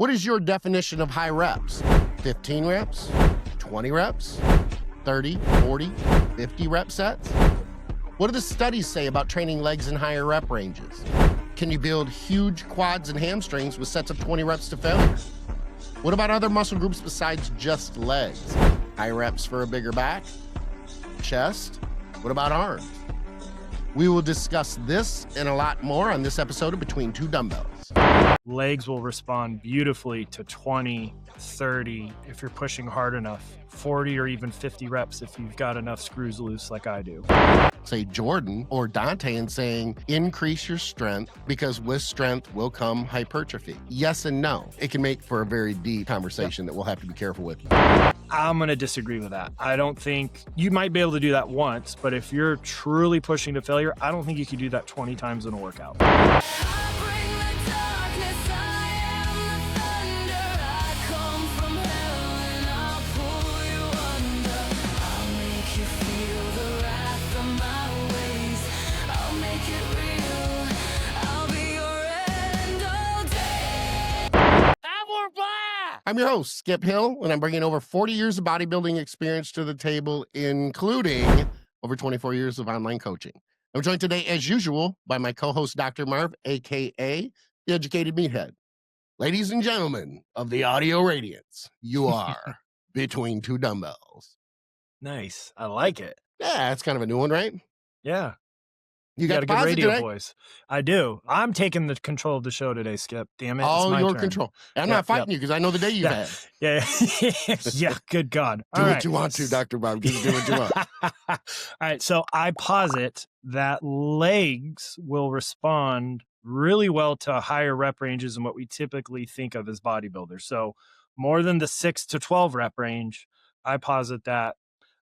What is your definition of high reps? 15 reps? 20 reps? 30, 40, 50 rep sets? What do the studies say about training legs in higher rep ranges? Can you build huge quads and hamstrings with sets of 20 reps to failure? What about other muscle groups besides just legs? High reps for a bigger back? Chest? What about arms? We will discuss this and a lot more on this episode of Between Two Dumbbells. Legs will respond beautifully to 20, 30 if you're pushing hard enough, 40 or even 50 reps if you've got enough screws loose like I do. Say Jordan or Dante and saying increase your strength because with strength will come hypertrophy. Yes and no. It can make for a very deep conversation that we'll have to be careful with. I'm going to disagree with that. I don't think you might be able to do that once, but if you're truly pushing to failure, I don't think you can do that 20 times in a workout. I'm your host, Skip Hill, and I'm bringing over 40 years of bodybuilding experience to the table, including over 24 years of online coaching. I'm joined today, as usual, by my co-host, Dr. Marv, a.k.a. The Educated Meathead. Ladies and gentlemen of the audio radiance, you are Between Two Dumbbells. Nice. I like it. Yeah, that's kind of a new one, right? Yeah. You got a good Posit radio today? voice. I do. I'm taking the control of the show today, Skip. Damn it. All it's my your turn. control. I'm Yep, not fighting you because I know the day you've Yeah. had. Yeah. Yeah. Good God. Do All what right. you want to, Dr. Bob. Just do what you want. All right. So I posit that legs will respond really well to higher rep ranges than what we typically think of as bodybuilders. So more than the 6 to 12 rep range, I posit that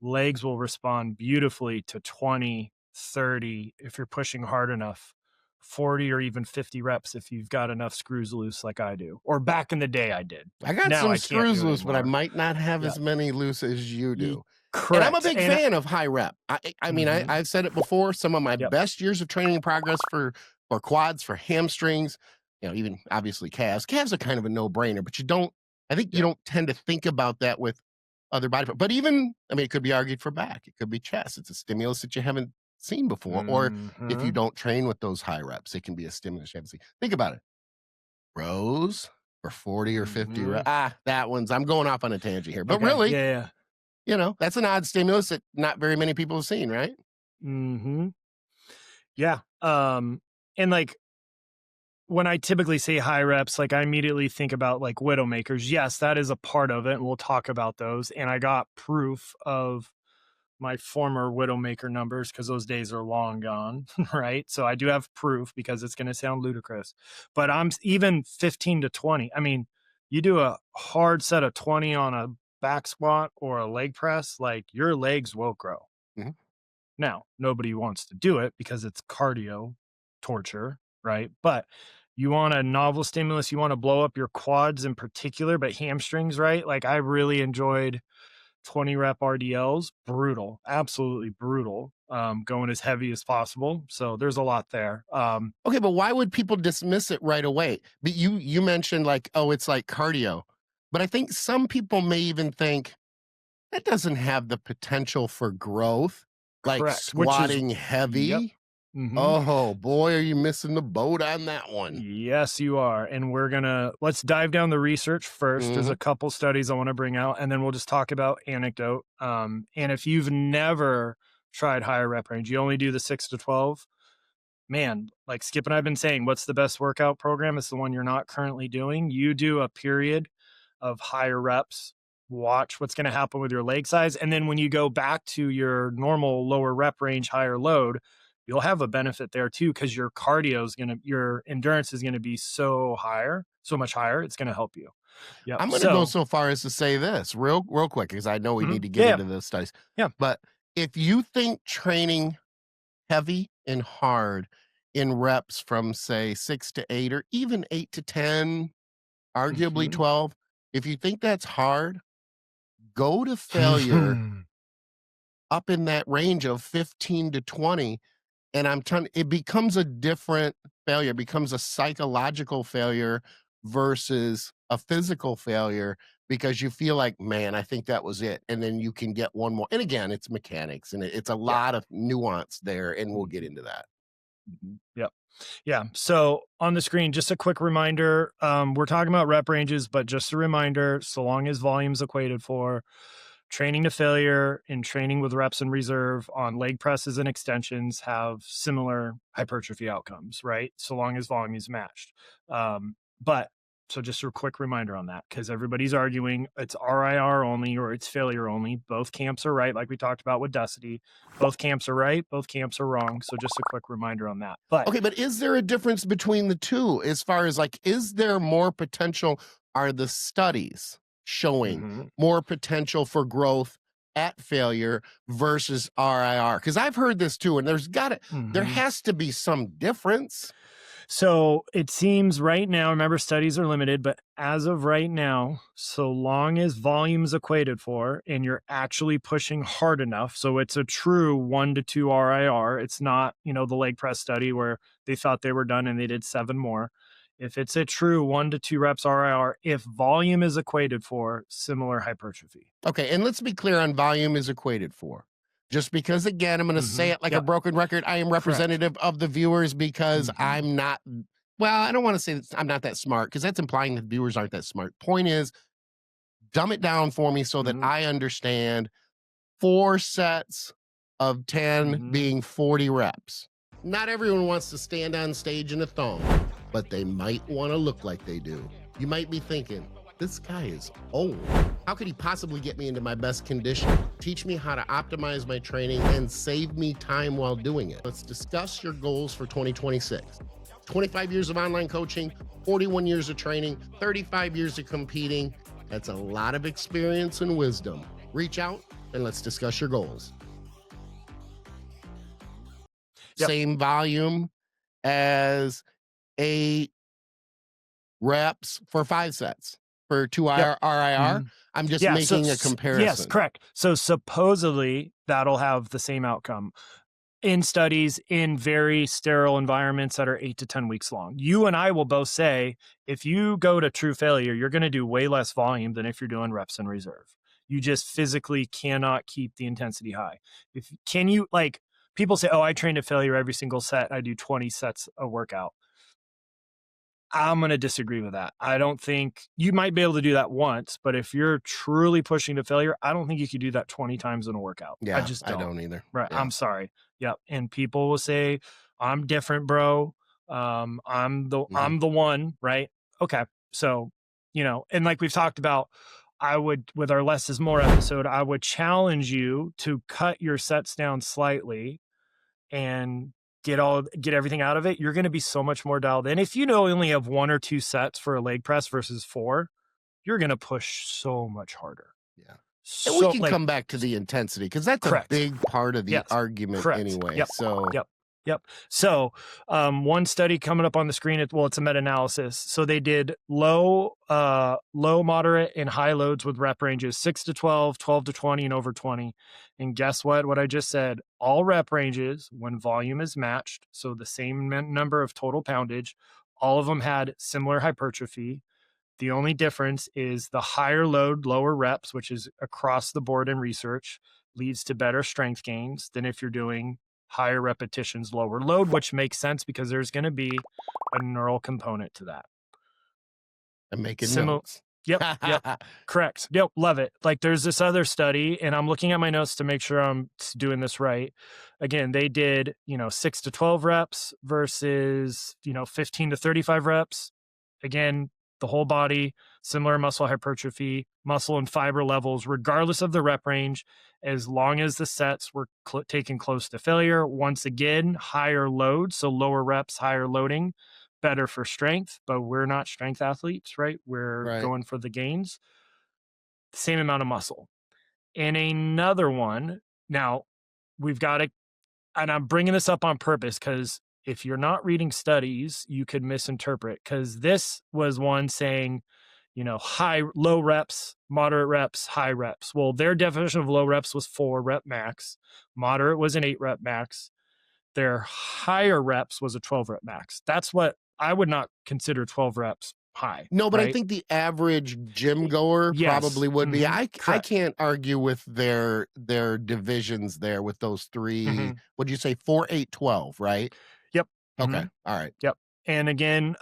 legs will respond beautifully to 20, 30 if you're pushing hard enough, 40 or even 50 reps if you've got enough screws loose like I do. Or back in the day I did. I got Now some I can't screws do it loose, but I anymore. might not have Yeah. as many loose as you do. Correct. And I'm a big And fan of high rep. I mean, Mhm. I've said it before. Some of my Yep. best years of training progress for quads, for hamstrings, even obviously calves. Calves are kind of a no-brainer, but I think you Yeah. don't tend to think about that with other body parts. But even, it could be argued for back. It could be chest. It's a stimulus that you haven't seen before. Or if you Mhm. don't train with those high reps, it can be a stimulus you haven't seen. Think about it. Rows for 40 or 50 Mhm. reps. That one's, I'm going off on a tangent here. But Okay. really, Yeah. that's an odd stimulus that not very many people have seen, right? Mm-hmm. Yeah. And like when I typically say high reps, like I immediately think about like Widowmakers. Yes, that is a part of it, and we'll talk about those. And I got proof of my former Widowmaker numbers because those days are long gone, right? So I do have proof because it's going to sound ludicrous. But I'm even 15 to 20. I mean, you do a hard set of 20 on a back squat or a leg press, like your legs will grow. Mhm. Now, nobody wants to do it because it's cardio torture, right? But you want a novel stimulus, you want to blow up your quads in particular, but hamstrings, right? Like I really enjoyed 20 rep RDLs, brutal, absolutely brutal. Going as heavy as possible. So there's a lot there. Okay, but why would people dismiss it right away? But you mentioned like, oh, it's like cardio. But I think some people may even think that doesn't have the potential for growth, like Correct. Which is, squatting heavy. yep. Mhm. Oh boy, are you missing the boat on that one? Yes, you are. And let's dive down the research first. There's a couple studies I want to bring out, and then we'll just talk about anecdote. And if you've never tried higher rep range, you only do the 6 to 12, man, like Skip and I've been saying, what's the best workout program? It's the one you're not currently doing. You do a period of higher reps, watch what's going to happen with your leg size. And then when you go back to your normal lower rep range, higher load, you'll have a benefit there too, because your your endurance is going to be so much higher. It's going to help you. Yeah. I'm going to go so far as to say this real quick, because I know we need to get into the studies. Yeah. But if you think training heavy and hard in reps from say 6 to 8 or even 8 to 10, arguably 12, if you think that's hard, go to failure up in that range of 15 to 20. And I'm telling you, it becomes a different failure, it becomes a psychological failure versus a physical failure because you feel like, man, I think that was it. And then you can get one more. And again, it's mechanics and it's a Yeah. lot of nuance there. And we'll get into that. Yep. Yeah. So on the screen, just a quick reminder. We're talking about rep ranges, but just a reminder, so long as volume's equated for, training to failure and training with reps in reserve on leg presses and extensions have similar hypertrophy outcomes, right? So long as volume is matched. But so just a quick reminder on that, because everybody's arguing it's RIR only or it's failure only. Both camps are right, like we talked about with Dusty. Both camps are right, both camps are wrong. So just a quick reminder on that. But okay, but is there a difference between the two as far as like, is there more potential? Are the studies showing more potential for growth at failure versus RIR? Because I've heard this too, and there has to be some difference. So it seems right now, remember studies are limited, but as of right now, so long as volume's equated for and you're actually pushing hard enough, so it's a true 1 to 2 RIR, it's not, the leg press study where they thought they were done and they did 7 more. If it's a true 1 to 2 reps RIR, if volume is equated for, similar hypertrophy. Okay, and let's be clear on volume is equated for. Just because, again, I'm going to say it like a broken record, I am representative of the viewers because I'm not, well, I don't want to say that I'm not that smart because that's implying that viewers aren't that smart. Point is, dumb it down for me so that I understand 4 sets of 10 being 40 reps. Not everyone wants to stand on stage in a thong, but they might want to look like they do. You might be thinking, this guy is old. How could he possibly get me into my best condition? Teach me how to optimize my training and save me time while doing it. Let's discuss your goals for 2026. 25 years of online coaching, 41 years of training, 35 years of competing. That's a lot of experience and wisdom. Reach out and let's discuss your goals. Same volume as 8 reps for 5 sets. For 2 RIR, I'm just making a comparison. Yes, correct. So supposedly that'll have the same outcome in studies in very sterile environments that are 8 to 10 weeks long. You and I will both say, if you go to true failure, you're going to do way less volume than if you're doing reps in reserve. You just physically cannot keep the intensity high. People say, oh, I train to failure every single set. I do 20 sets a workout. I'm going to disagree with that. I don't think you might be able to do that once, but if you're truly pushing to failure, I don't think you could do that 20 times in a workout. Yeah, I don't either. Right. Yeah. I'm sorry. Yep. And people will say, I'm different, bro. I'm the one, right? Okay. So, and like we've talked about, with our less is more episode, I would challenge you to cut your sets down slightly and get everything out of it. You're going to be so much more dialed in. If you only have 1 or 2 sets for a leg press versus 4, you're going to push so much harder. Yeah. And we can come back to the intensity because that's correct. a big part of the argument anyway. Yep. So Yep. So one study coming up on the screen, it's a meta-analysis. So they did low, moderate, and high loads with rep ranges 6 to 12, 12 to 20, and over 20. And guess what? What I just said, all rep ranges, when volume is matched, so the same number of total poundage, all of them had similar hypertrophy. The only difference is the higher load, lower reps, which is across the board in research, leads to better strength gains than if you're doing higher repetitions, lower load, which makes sense because there's going to be a neural component to that. I'm making notes. Yep. Correct. Yep. Love it. Like there's this other study and I'm looking at my notes to make sure I'm doing this right. Again, they did, 6 to 12 reps versus, 15 to 35 reps. Again, the whole body, similar muscle hypertrophy, muscle and fiber levels, regardless of the rep range, as long as the sets were taken close to failure. Once again, higher load, so lower reps, higher loading, better for strength, but we're not strength athletes, right? We're going for the gains. Same amount of muscle. And another one, now we've got to, and I'm bringing this up on purpose because if you're not reading studies, you could misinterpret because this was one saying, low reps, moderate reps, high reps. Well, their definition of low reps was 4 rep max. Moderate was an 8 rep max. Their higher reps was a 12 rep max. That's what I would not consider 12 reps high. No, but I right? think the average gym goer Yes. probably would be. I Correct. can't argue with their divisions there with those 3. Mhm. What'd you say? 4, 8, 12, right? Yep. Okay. Mhm. All right. Yep. And again,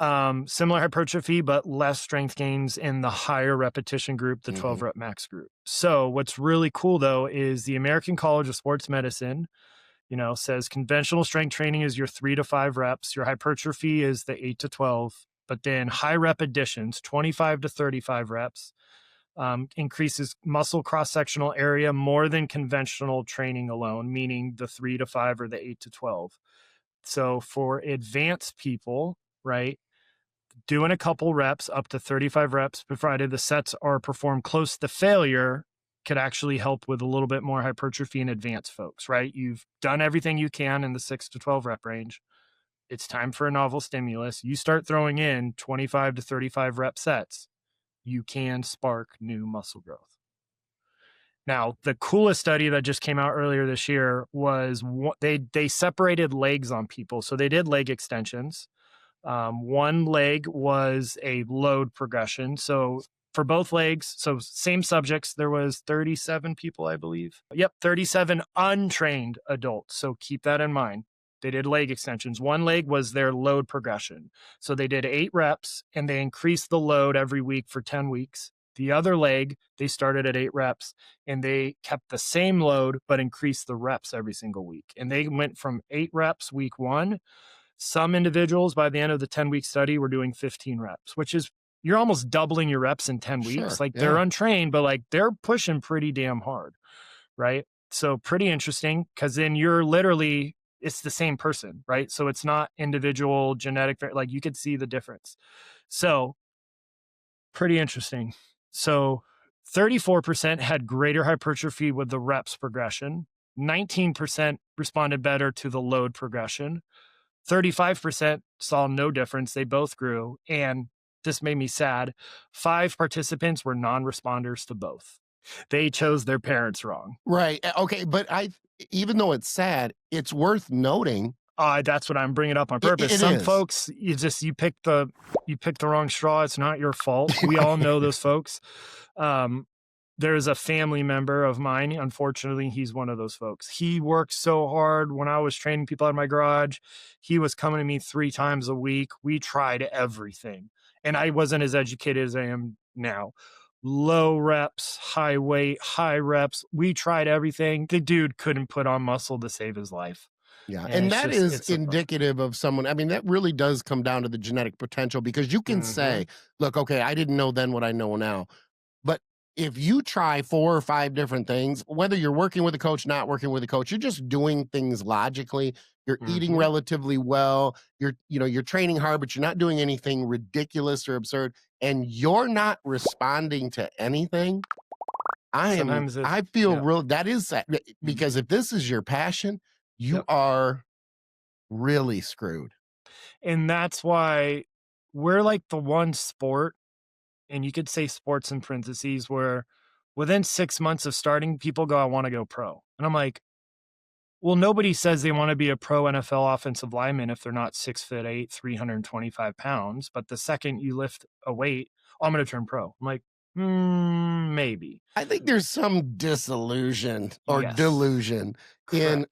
similar hypertrophy, but less strength gains in the higher repetition group, the 12 Mhm. rep max group. So what's really cool though is the American College of Sports Medicine, says conventional strength training is your 3 to 5 reps. Your hypertrophy is the 8 to 12, but then high rep additions, 25 to 35 reps, increases muscle cross-sectional area more than conventional training alone, meaning the 3 to 5 or the 8 to 12. So for advanced people, right, doing a couple reps up to 35 reps, provided the sets are performed close to failure, could actually help with a little bit more hypertrophy in advanced folks, right? You've done everything you can in the 6 to 12 rep range. It's time for a novel stimulus. You start throwing in 25 to 35 rep sets, you can spark new muscle growth. Now, the coolest study that just came out earlier this year was they separated legs on people. So they did leg extensions. One leg was a load progression. So for both legs, so same subjects, there was 37 people, I believe. Yep, 37 untrained adults. So keep that in mind. They did leg extensions. One leg was their load progression. So they did 8 reps and they increased the load every week for 10 weeks. The other leg, they started at 8 reps and they kept the same load, but increased the reps every single week. And they went from 8 reps week 1. Some individuals by the end of the 10-week study were doing 15 reps, which is you're almost doubling your reps in 10 weeks. Sure. Like they're Yeah. untrained, but like they're pushing pretty damn hard. Right. So pretty interesting because then you're literally, it's the same person. Right. So it's not individual genetic, like you could see the difference. So pretty interesting. So 34% had greater hypertrophy with the reps progression. 19% responded better to the load progression. 35% saw no difference. They both grew. And this made me sad. 5 participants were non-responders to both. They chose their parents wrong. Right. Okay. But even though it's sad, it's worth noting. That's what I'm bringing up on purpose. It Some is. folks, you picked the wrong straw. It's not your fault. We all know those folks. There's a family member of mine. Unfortunately, he's one of those folks. He worked so hard when I was training people out of my garage. He was coming to me 3 times a week. We tried everything. And I wasn't as educated as I am now. Low reps, high weight, high reps. We tried everything. The dude couldn't put on muscle to save his life. Yeah. And that is it's indicative of someone. I mean, that really does come down to the genetic potential because you can say, look, okay, I didn't know then what I know now. But if you try 4 or 5 different things, whether you're working with a coach, not working with a coach, you're just doing things logically. You're eating relatively well. You're training hard, but you're not doing anything ridiculous or absurd. And you're not responding to anything. I feel real. That is sad because if this is your passion, you are really screwed. And that's why we're like the one sport, and you could say sports in parentheses, where within 6 months of starting, people go, I want to go pro. And I'm like, well, nobody says they want to be a pro NFL offensive lineman if they're not 6'8", 325 pounds. But the second you lift a weight, I'm going to turn pro. I'm like, maybe. I think there's some disillusion or delusion in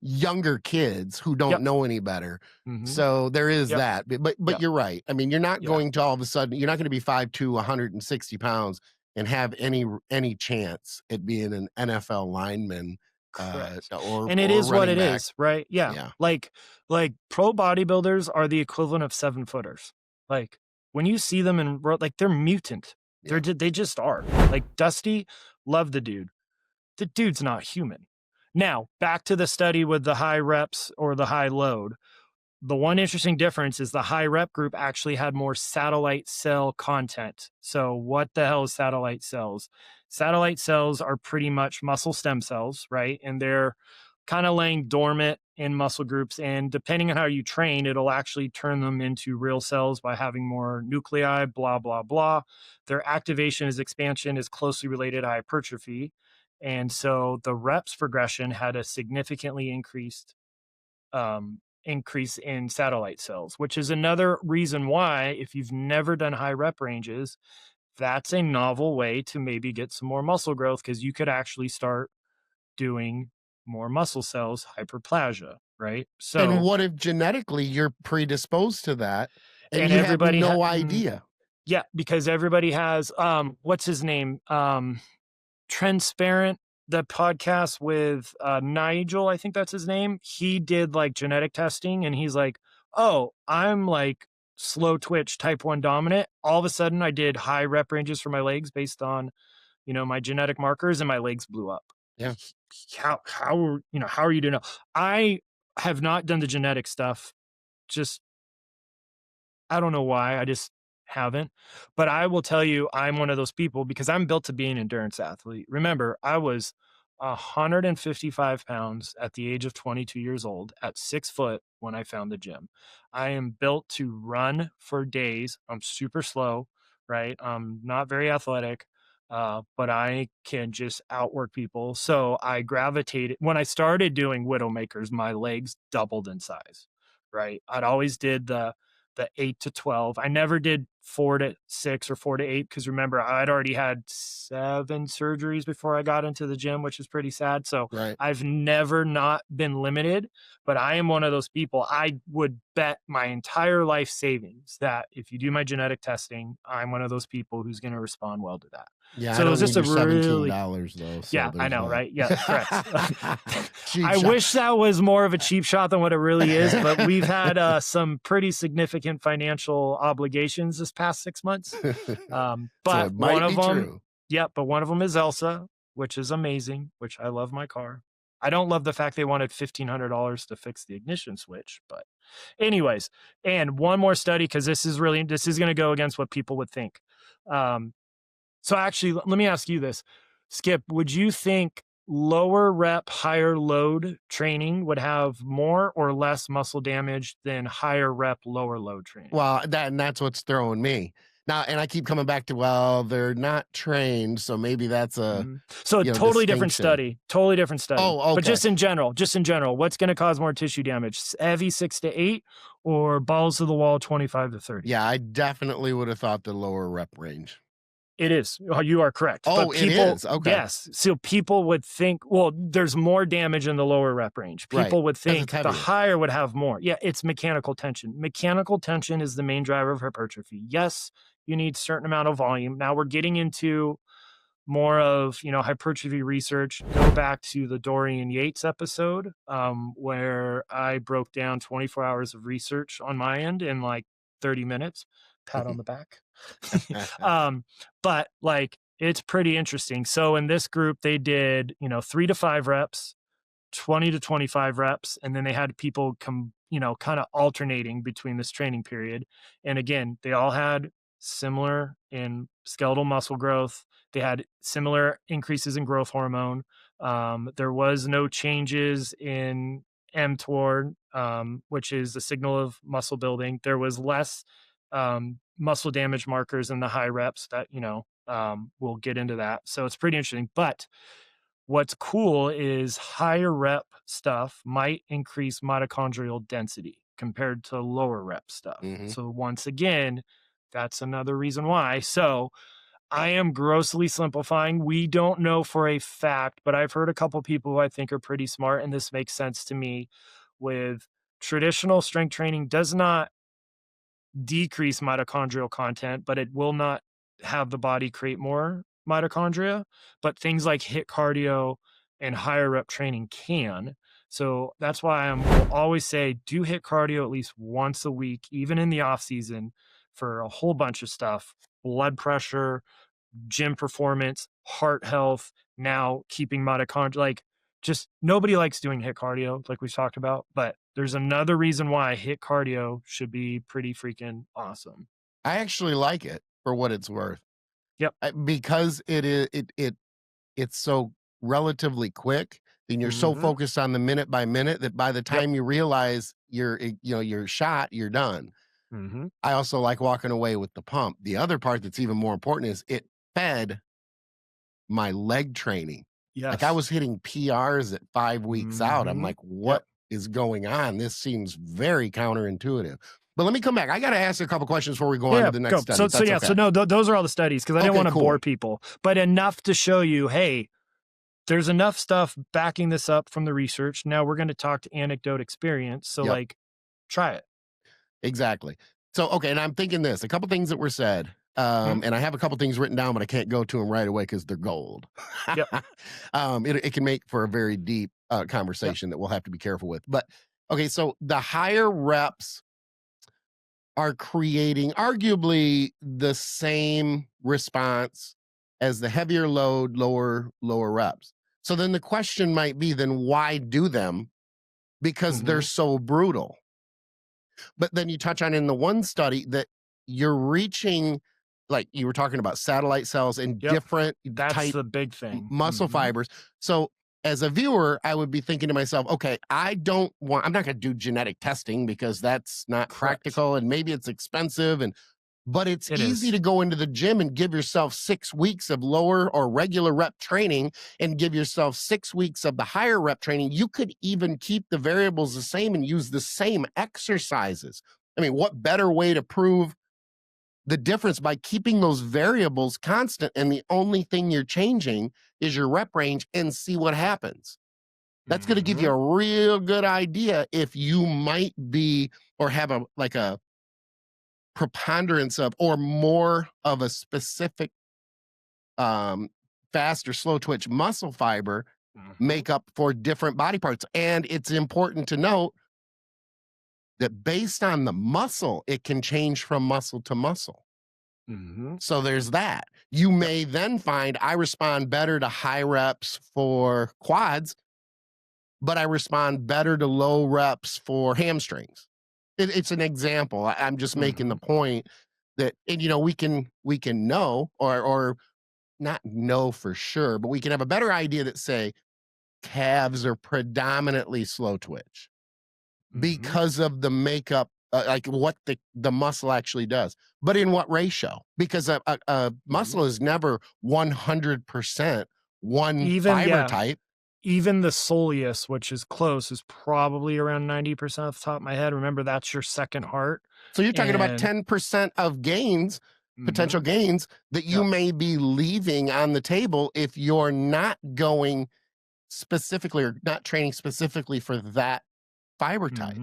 younger kids who don't know any better. So there is that. But you're right. I mean, you're not going to all of a sudden, you're not going to be 5'2", 160 pounds and have any chance at being an NFL lineman. And it is what it is, right? Yeah. Like pro bodybuilders are the equivalent of 7-footers. Like when you see them in like they're mutant. They just are. Like Dusty, love the dude. The dude's not human. Now, back to the study with the high reps or the high load. The one interesting difference is the high rep group actually had more satellite cell content. So what the hell is satellite cells? Satellite cells are pretty much muscle stem cells, right? And they're kind of laying dormant in muscle groups. And depending on how you train, it'll actually turn them into real cells by having more nuclei, blah, blah, blah. Their activation as expansion is closely related to hypertrophy. And so the reps progression had a significantly increased increase in satellite cells, which is another reason why, if you've never done high rep ranges, that's a novel way to maybe get some more muscle growth, because you could actually start doing more muscle cells, hyperplasia, right? And So, what if genetically you're predisposed to that and and you have everybody, no idea? yeah, because everybody has, what's his name? Transparent, the podcast with Nigel, I think that's his name. He did like genetic testing and he's like, oh, I'm like slow twitch type 1 dominant. All of a sudden I did high rep ranges for my legs based on, my genetic markers, and my legs blew up. Yeah. How are you doing now? I have not done the genetic stuff. Just, I don't know why. I just haven't. But I will tell you, I'm one of those people because I'm built to be an endurance athlete. Remember, I was 155 pounds at the age of 22 years old at 6 foot when I found the gym. I am built to run for days. I'm super slow, right? I'm not very athletic, but I can just outwork people. So I gravitated. When I started doing Widowmakers, my legs doubled in size, right? I'd always did the 8 to 12. I never did 4 to 6 or 4 to 8 because remember, I'd already had 7 surgeries before I got into the gym, which is pretty sad. So Right. I've never not been limited, but I am one of those people. I would bet my entire life savings that if you do my genetic testing, I'm one of those people who's going to respond well to that. Yeah, So I it don't was just need a your really, $17 though. So yeah, I there's know, that. right? Yeah, correct. Cheap I shot. wish that was more of a cheap shot than what it really is, but we've had some pretty significant financial obligations this past 6 months. So But it one might of be them, true. yeah, but one of them is Elsa, which is amazing, which I love my car. I don't love the fact they wanted $1,500 to fix the ignition switch, but anyways, and one more study, because this is going to go against what people would think. So actually, let me ask you this, Skip, would you think lower rep, higher load training would have more or less muscle damage than higher rep, lower load training? Well, that's what's throwing me. Now, and I keep coming back to, well, they're not trained, so maybe that's a So totally different distinction. study. Oh, But okay. just in general, what's going to cause more tissue damage? Heavy 6 to 8 or balls to the wall 25 to 30? Yeah, I definitely would have thought the lower rep range. It is. You are correct. Oh, But it is. Okay. yes. So people would think, well, there's more damage in the lower rep range. Right. People would 'Cause think it's the heavier. higher would have more. Yeah, it's mechanical tension. Mechanical tension is the main driver of hypertrophy. Yes, you need a certain amount of volume. Now we're getting into more of, hypertrophy research. Go back to the Dorian Yates episode, where I broke down 24 hours of research on my end in like 30 minutes. Pat on the back. But like, it's pretty interesting. So in this group, they did, 3 to 5 reps, 20 to 25 reps, and then they had people come, kind of alternating between this training period. And again, they all had similar in skeletal muscle growth. They had similar increases in growth hormone. There was no changes in mTOR, which is a signal of muscle building. There was less muscle damage markers in the high reps that, we'll get into that. So it's pretty interesting. But what's cool is higher rep stuff might increase mitochondrial density compared to lower rep stuff. Mhm. So once again, that's another reason why. So I am grossly simplifying. We don't know for a fact, but I've heard a couple people who I think are pretty smart, and this makes sense to me. With traditional strength training does not decrease mitochondrial content, but it will not have the body create more mitochondria. But things like HIIT cardio and higher rep training can. So that's why I will always say do HIIT cardio at least once a week, even in the off season, for a whole bunch of stuff: blood pressure, gym performance, heart health, now keeping mitochondria. Like, just nobody likes doing HIIT cardio, like we've talked about, but there's another reason why HIIT cardio should be pretty freaking awesome. I actually like it for what it's worth. Yep. Because it's so relatively quick, and you're so focused on the minute by minute that by the time you realize you're shot, you're done. I also like walking away with the pump. The other part that's even more important is it fed my leg training. Yes. Like I was hitting PRs at 5 weeks out. I'm like, what is going on. This seems very counterintuitive. But let me come back. I got to ask a couple questions before we go on to the next study. So no, those are all the studies because I didn't want to bore people, but enough to show you, hey, there's enough stuff backing this up from the research. Now we're going to talk to anecdote experience. So like, try it. Exactly. So, okay. And I'm thinking this, a couple things that were said, and I have a couple things written down, but I can't go to them right away because they're gold. It can make for a very deep conversation that we'll have to be careful with. But okay, so the higher reps are creating arguably the same response as the heavier load, lower reps. So then the question might be, then why do them? Because they're so brutal. But then you touch on in the one study that you're reaching, like you were talking about satellite cells and different That's the big thing. Muscle fibers. So as a viewer, I would be thinking to myself, okay, I'm not going to do genetic testing because that's not practical and maybe it's expensive. But it's easy to go into the gym and give yourself 6 weeks of lower or regular rep training and give yourself 6 weeks of the higher rep training. You could even keep the variables the same and use the same exercises. I mean, what better way to prove the difference by keeping those variables constant and the only thing you're changing is your rep range and see what happens. That's going to give you a real good idea if you might be or have a preponderance of or more of a specific fast or slow twitch muscle fiber make up for different body parts. And it's important to note that based on the muscle, it can change from muscle to muscle. So there's that. You may then find I respond better to high reps for quads, but I respond better to low reps for hamstrings. It's an example. I'm just making the point that, and we can know or not know for sure, but we can have a better idea that say calves are predominantly slow twitch because of the makeup, like what the muscle actually does. But in what ratio? Because a muscle is never 100% one fiber type. Even the soleus, which is close, is probably around 90% off the top of my head. Remember, that's your second heart. So you're talking about 10% of gains, potential gains that you may be leaving on the table if you're not going specifically or not training specifically for that fiber type.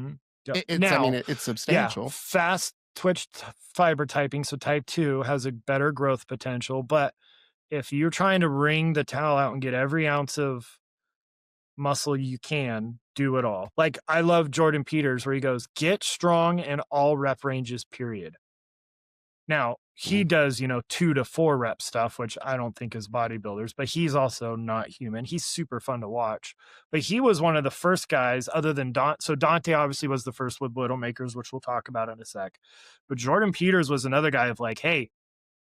It's substantial. Fast twitch fiber typing, so type 2 has a better growth potential. But if you're trying to wring the towel out and get every ounce of muscle you can, do it all. Like I love Jordan Peters where he goes, get strong in all rep ranges, period. Now he does 2 to 4 rep stuff, which I don't think is bodybuilders, but he's also not human. He's super fun to watch, but he was one of the first guys other than so Dante obviously was the first with Widowmakers, which we'll talk about in a sec, but Jordan Peters was another guy of like, hey,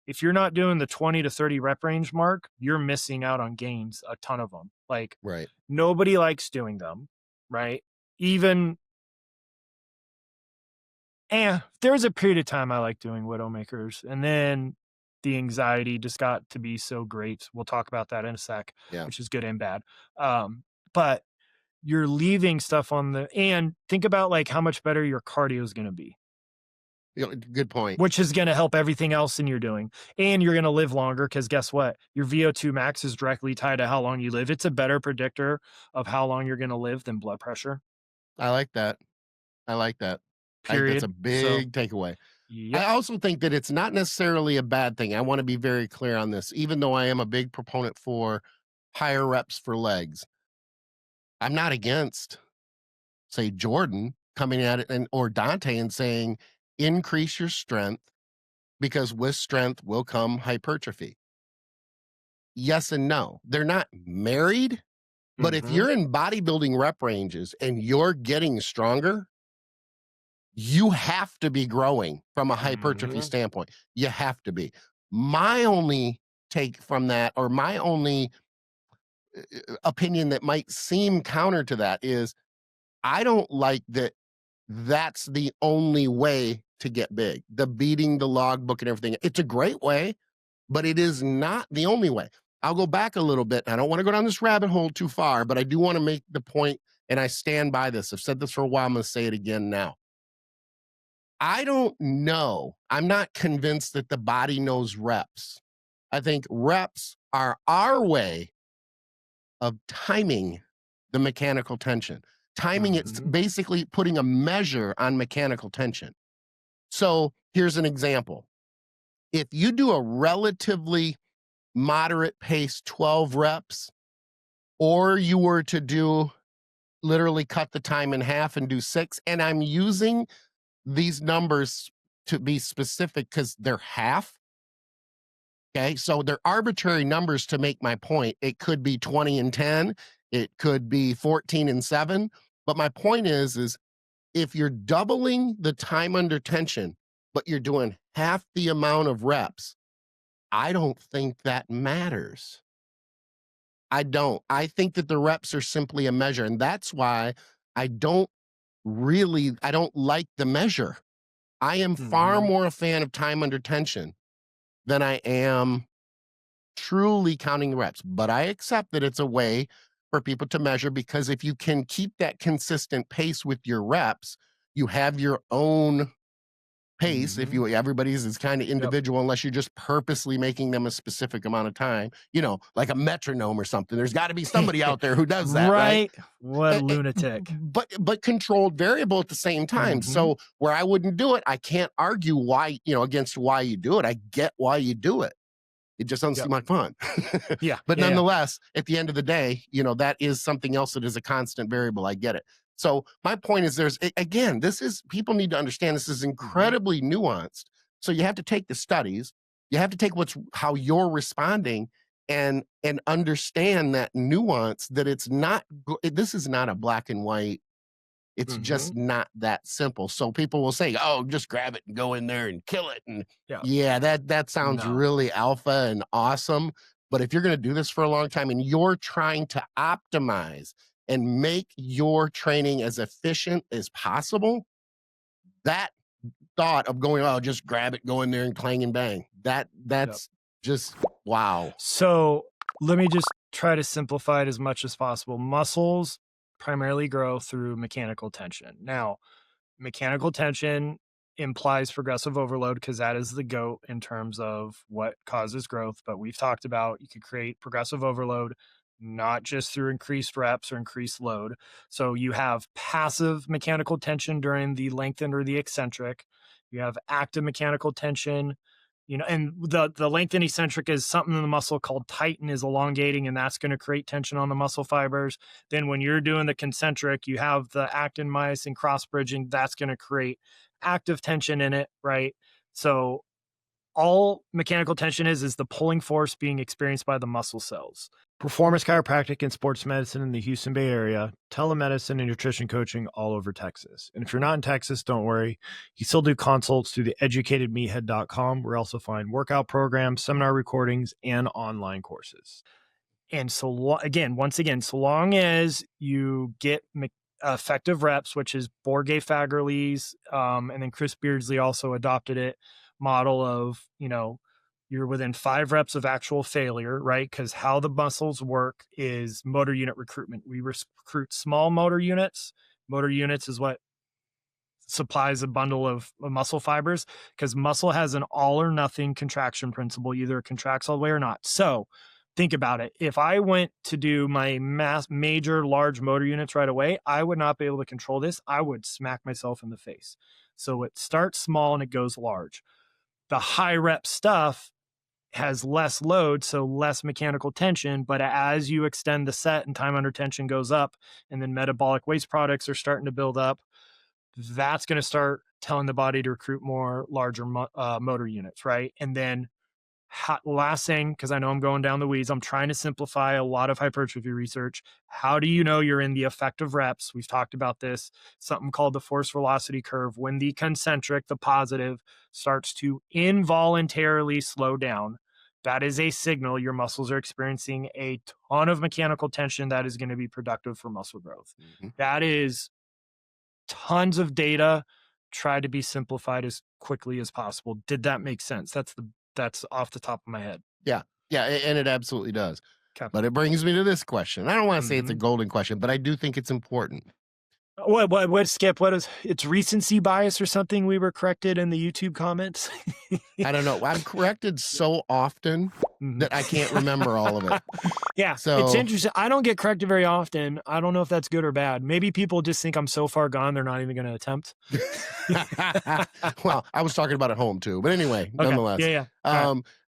if you're not doing the 20 to 30 rep range mark, you're missing out on gains, a ton of them. Like, nobody likes doing them, right? Even, there was a period of time I liked doing Widowmakers, and then the anxiety just got to be so great. We'll talk about that in a sec, which is good and bad. But you're leaving stuff and think about like how much better your cardio is going to be. Good point. Which is going to help everything else in you're doing. And you're going to live longer because guess what? Your VO2 max is directly tied to how long you live. It's a better predictor of how long you're going to live than blood pressure. I like that. Period. I think that's a big takeaway. I also think that it's not necessarily a bad thing. I want to be very clear on this. Even though I am a big proponent for higher reps for legs, I'm not against, say, Jordan coming at it or Dante and saying, increase your strength because with strength will come hypertrophy. Yes and no. They're not married, but if you're in bodybuilding rep ranges and you're getting stronger, you have to be growing from a hypertrophy standpoint. You have to be. My only take from that, or my only opinion that might seem counter to that, is I don't like that that's the only way to get big. The beating the logbook and everything. It's a great way, but it is not the only way. I'll go back a little bit. I don't want to go down this rabbit hole too far, but I do want to make the point and I stand by this. I've said this for a while. I'm going to say it again now. I don't know. I'm not convinced that the body knows reps. I think reps are our way of timing the mechanical tension. Timing it's basically putting a measure on mechanical tension. So here's an example. If you do a relatively moderate pace 12 reps, or you were to do literally cut the time in half and do 6, and I'm using these numbers to be specific because they're half. Okay, so they're arbitrary numbers to make my point. It could be 20 and 10, it could be 14 and 7. But my point is if you're doubling the time under tension, but you're doing half the amount of reps, I don't think that matters. I don't. I think that the reps are simply a measure. And that's why I don't like the measure. I am far more a fan of time under tension than I am truly counting the reps. But I accept that it's a way for people to measure, because if you can keep that consistent pace with your reps, you have your own pace. If everybody's is kind of individual, unless you're just purposely making them a specific amount of time, like a metronome or something. There's got to be somebody out there who does that, right? What a lunatic. But controlled variable at the same time. So where I wouldn't do it, I can't argue why, against why you do it. I get why you do it. It just doesn't seem like fun. But nonetheless, at the end of the day, that is something else that is a constant variable. I get it. So my point is people need to understand this is incredibly nuanced. So you have to take the studies, you have to take how you're responding and understand that nuance, that this is not a black and white. It's just not that simple. So people will say, oh, just grab it and go in there and kill it. And that sounds really alpha and awesome. But if you're going to do this for a long time and you're trying to optimize and make your training as efficient as possible, that thought of going, oh, just grab it, go in there and clang and bang, that's just wow. So let me just try to simplify it as much as possible. Muscles primarily grow through mechanical tension. Now, mechanical tension implies progressive overload because that is the GOAT in terms of what causes growth. But we've talked about you could create progressive overload not just through increased reps or increased load. So you have passive mechanical tension during the lengthened or the eccentric. You have active mechanical tension, and the lengthened eccentric is something in the muscle called tighten is elongating, and that's going to create tension on the muscle fibers. Then when you're doing the concentric, you have the actin myosin cross bridging. That's going to create active tension in it, right? So all mechanical tension is the pulling force being experienced by the muscle cells. Performance chiropractic and sports medicine in the Houston Bay area, telemedicine and nutrition coaching all over Texas. And if you're not in Texas, don't worry. You still do consults through the educatedmeathead.com. We also find workout programs, seminar recordings, and online courses. And so once again, so long as you get effective reps, which is Borge Fagerly's, and then Chris Beardsley also adopted it, model of, you're within 5 reps of actual failure, right? Because how the muscles work is motor unit recruitment. We recruit small motor units. Motor units is what supplies a bundle of muscle fibers, because muscle has an all or nothing contraction principle. Either it contracts all the way or not. So think about it. If I went to do my major large motor units right away, I would not be able to control this. I would smack myself in the face. So it starts small and it goes large. The high rep stuff has less load, so less mechanical tension, but as you extend the set and time under tension goes up, and then metabolic waste products are starting to build up, that's going to start telling the body to recruit more larger motor units, right? And then last thing, because I know I'm going down the weeds, I'm trying to simplify a lot of hypertrophy research. How do you know you're in the effective reps? We've talked about this, something called the force velocity curve. When the concentric, the positive, starts to involuntarily slow down, that is a signal your muscles are experiencing a ton of mechanical tension that is going to be productive for muscle growth. That is tons of data, try to be simplified as quickly as possible. Did that make sense? That's off the top of my head. Yeah, and it absolutely does. Okay. But it brings me to this question. I don't want to say it's a golden question, but I do think it's important. What, Skip? What is it's recency bias or something? We were corrected in the YouTube comments. I don't know. I'm corrected so often that I can't remember all of it. Yeah. So it's interesting. I don't get corrected very often. I don't know if that's good or bad. Maybe people just think I'm so far gone, they're not even going to attempt. Well, I was talking about at home too, but anyway, nonetheless. Yeah.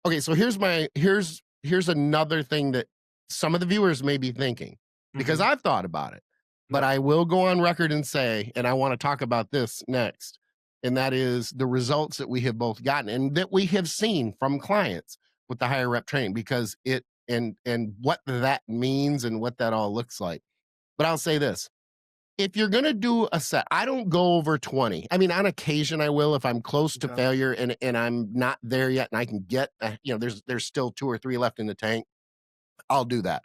Okay. So here's another thing that some of the viewers may be thinking, because I've thought about it. But I will go on record and say, and I want to talk about this next, and that is the results that we have both gotten and that we have seen from clients with the higher rep training, because it and what that means and what that all looks like. But I'll say this. If you're going to do a set, I don't go over 20. I mean, on occasion I will if I'm close to failure and I'm not there yet and I can get, there's still 2 or 3 left in the tank. I'll do that.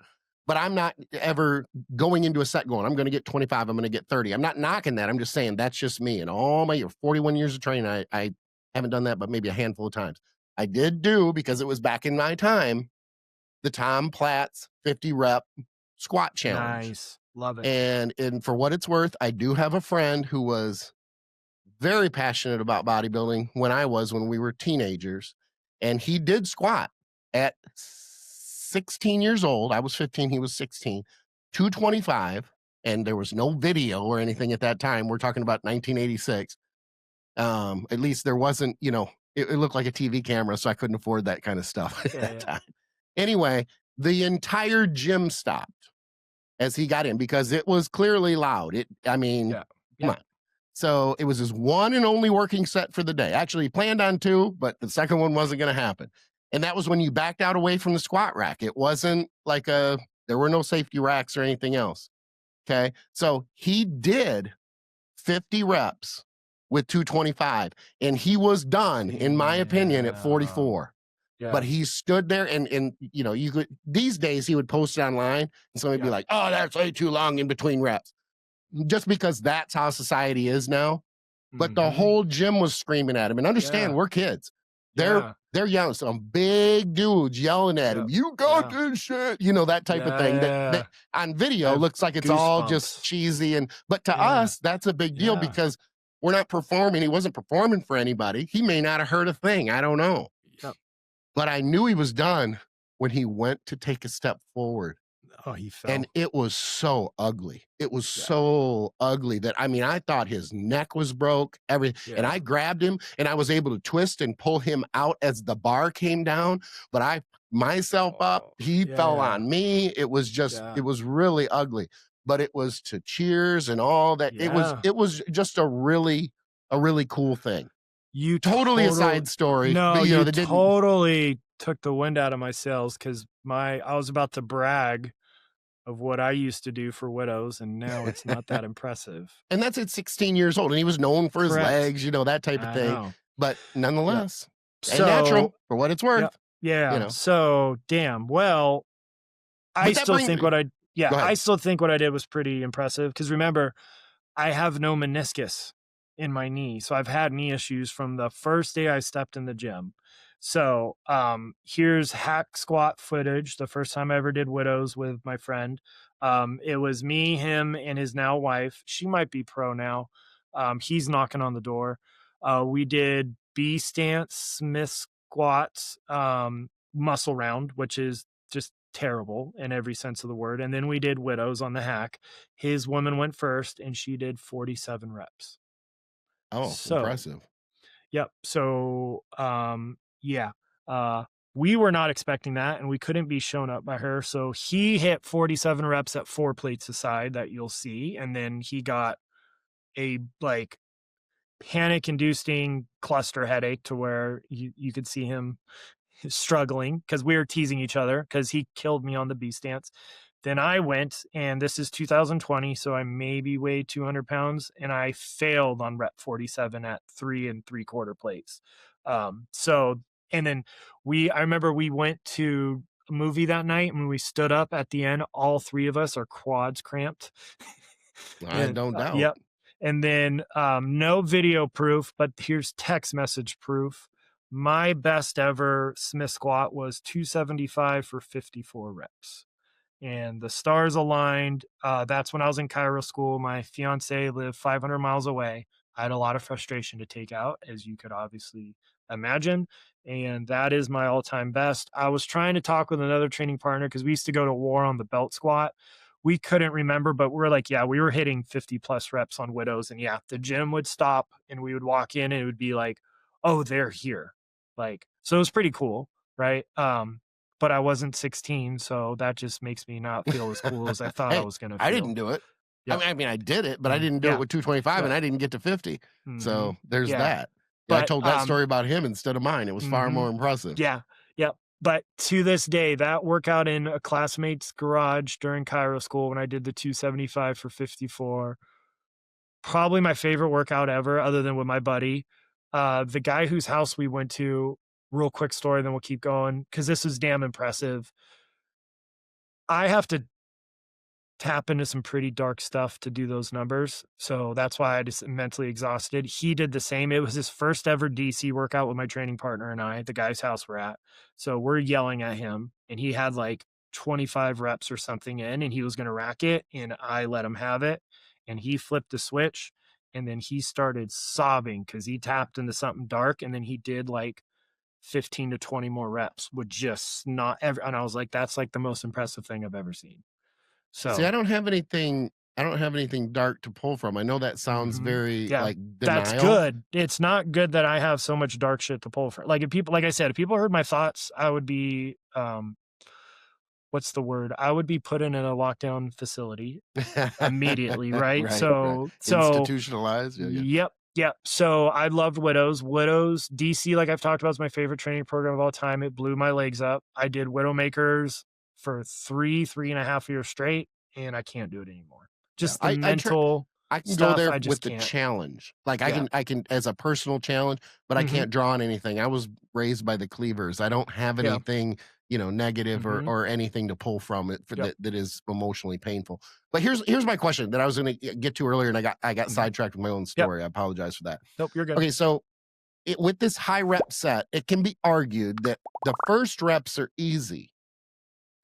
But I'm not ever going into a set going, I'm going to get 25, I'm going to get 30. I'm not knocking that. I'm just saying that's just me. And all my 41 years of training, I haven't done that, but maybe a handful of times. I did do, because it was back in my time, the Tom Platz 50 rep squat challenge. Nice. Love it. And for what it's worth, I do have a friend who was very passionate about bodybuilding when we were teenagers. And he did squat at 16 years old. I was 15, he was 16, 225, and there was no video or anything at that time. We're talking about 1986. At least there wasn't, it looked like a TV camera, so I couldn't afford that kind of stuff at that time. Anyway, the entire gym stopped as he got in because it was clearly loud. Come on. So it was his one and only working set for the day. Actually, he planned on 2, but the second one wasn't going to happen. And that was when you backed out away from the squat rack. It wasn't like there were no safety racks or anything else. Okay. So he did 50 reps with 225 and he was done, in my opinion, at 44. Yeah. But he stood there and you could, these days he would post it online and somebody would be like, oh, that's way too long in between reps. Just because that's how society is now. But the whole gym was screaming at him. And understand, we're kids. They're yelling, some big dudes yelling at him. You got this shit, that type of thing. That on video looks like it's all just cheesy. But to us, that's a big deal because we're not performing. He wasn't performing for anybody. He may not have heard a thing. I don't know. Yep. But I knew he was done when he went to take a step forward. Oh, he fell. And it was so ugly. It was so ugly that, I thought his neck was broke, everything. And I grabbed him and I was able to twist and pull him out as the bar came down. But I myself up, he fell on me. It was just, it was really ugly. But it was to cheers and all that. It was just a really cool thing. You totally a side story. No, but, you totally took the wind out of my sails because I was about to brag of what I used to do for widows, and now it's not that impressive. And that's at 16 years old, and he was known for his legs, that type of thing. But nonetheless, and natural for what it's worth. So damn. Well, I still think what I did was pretty impressive because remember, I have no meniscus in my knee, so I've had knee issues from the first day I stepped in the gym. So here's hack squat footage. The first time I ever did widows with my friend. It was me, him, and his now wife. She might be pro now. He's knocking on the door. We did B stance, Smith squats, muscle round, which is just terrible in every sense of the word. And then we did widows on the hack. His woman went first and she did 47 reps. Oh, impressive. Yep. So, we were not expecting that and we couldn't be shown up by her. So he hit 47 reps at 4 plates aside that you'll see. And then he got a panic inducing cluster headache to where you could see him struggling because we were teasing each other because he killed me on the B stance. Then I went, and this is 2020, so I maybe weighed 200 pounds, and I failed on rep 47 at 3 3/4 plates. And then I remember we went to a movie that night, and when we stood up at the end, all 3 of us, our quads cramped. I don't doubt. Yep. And then no video proof, but here's text message proof. My best ever Smith squat was 275 for 54 reps. and the stars aligned. That's when I was in Cairo school. My fiance lived 500 miles away. I had a lot of frustration to take out, as you could obviously imagine. And that is my all-time best. I was trying to talk with another training partner because we used to go to war on the belt squat. We couldn't remember, but we're like, yeah, we were hitting 50 plus reps on widows. And yeah, the gym would stop and we would walk in and it would be like, oh, they're here. Like, so it was pretty cool. Right. But I wasn't 16. So that just makes me not feel as cool as I thought I was going to feel. I didn't do it. Yep. I mean, I did it, but I didn't do it with 225 and I didn't get to 50. So there's that. Yeah, I told that story about him instead of mine. It was far more impressive. Yeah. Yep. But to this day, that workout in a classmate's garage during Cairo school when I did the 275 for 54, probably my favorite workout ever, other than with my buddy. The guy whose house we went to, real quick story, then we'll keep going, because this is damn impressive. I have to tap into some pretty dark stuff to do those numbers. So that's why I just mentally exhausted. He did the same. It was his first ever DC workout with my training partner and I, the guy's house we're at. So we're yelling at him and he had like 25 reps or something in and he was going to rack it and I let him have it and he flipped the switch and then he started sobbing because he tapped into something dark and then he did like 15 to 20 more reps with just not ever. And I was like, that's like the most impressive thing I've ever seen. So see, I don't have anything dark to pull from. I know that sounds very like denial. That's good. It's not good that I have so much dark shit to pull from. Like if people, like I said, if people heard my thoughts, I would be, what's the word? I would be put in a lockdown facility immediately. Right. So institutionalized. Yeah. Yep. So I loved Widows. Widows, DC, like I've talked about, is my favorite training program of all time. It blew my legs up. I did Widowmakers for 3.5 years straight, and I can't do it anymore. Just the mental. I can go there with the challenge. Like I can as a personal challenge, but I can't draw on anything. I was raised by the Cleavers. I don't have anything, negative or anything to pull from it that is emotionally painful. But here's my question that I was going to get to earlier, and I got sidetracked with my own story. I apologize for that. Nope, you're good. Okay, so with this high rep set, it can be argued that the first reps are easy.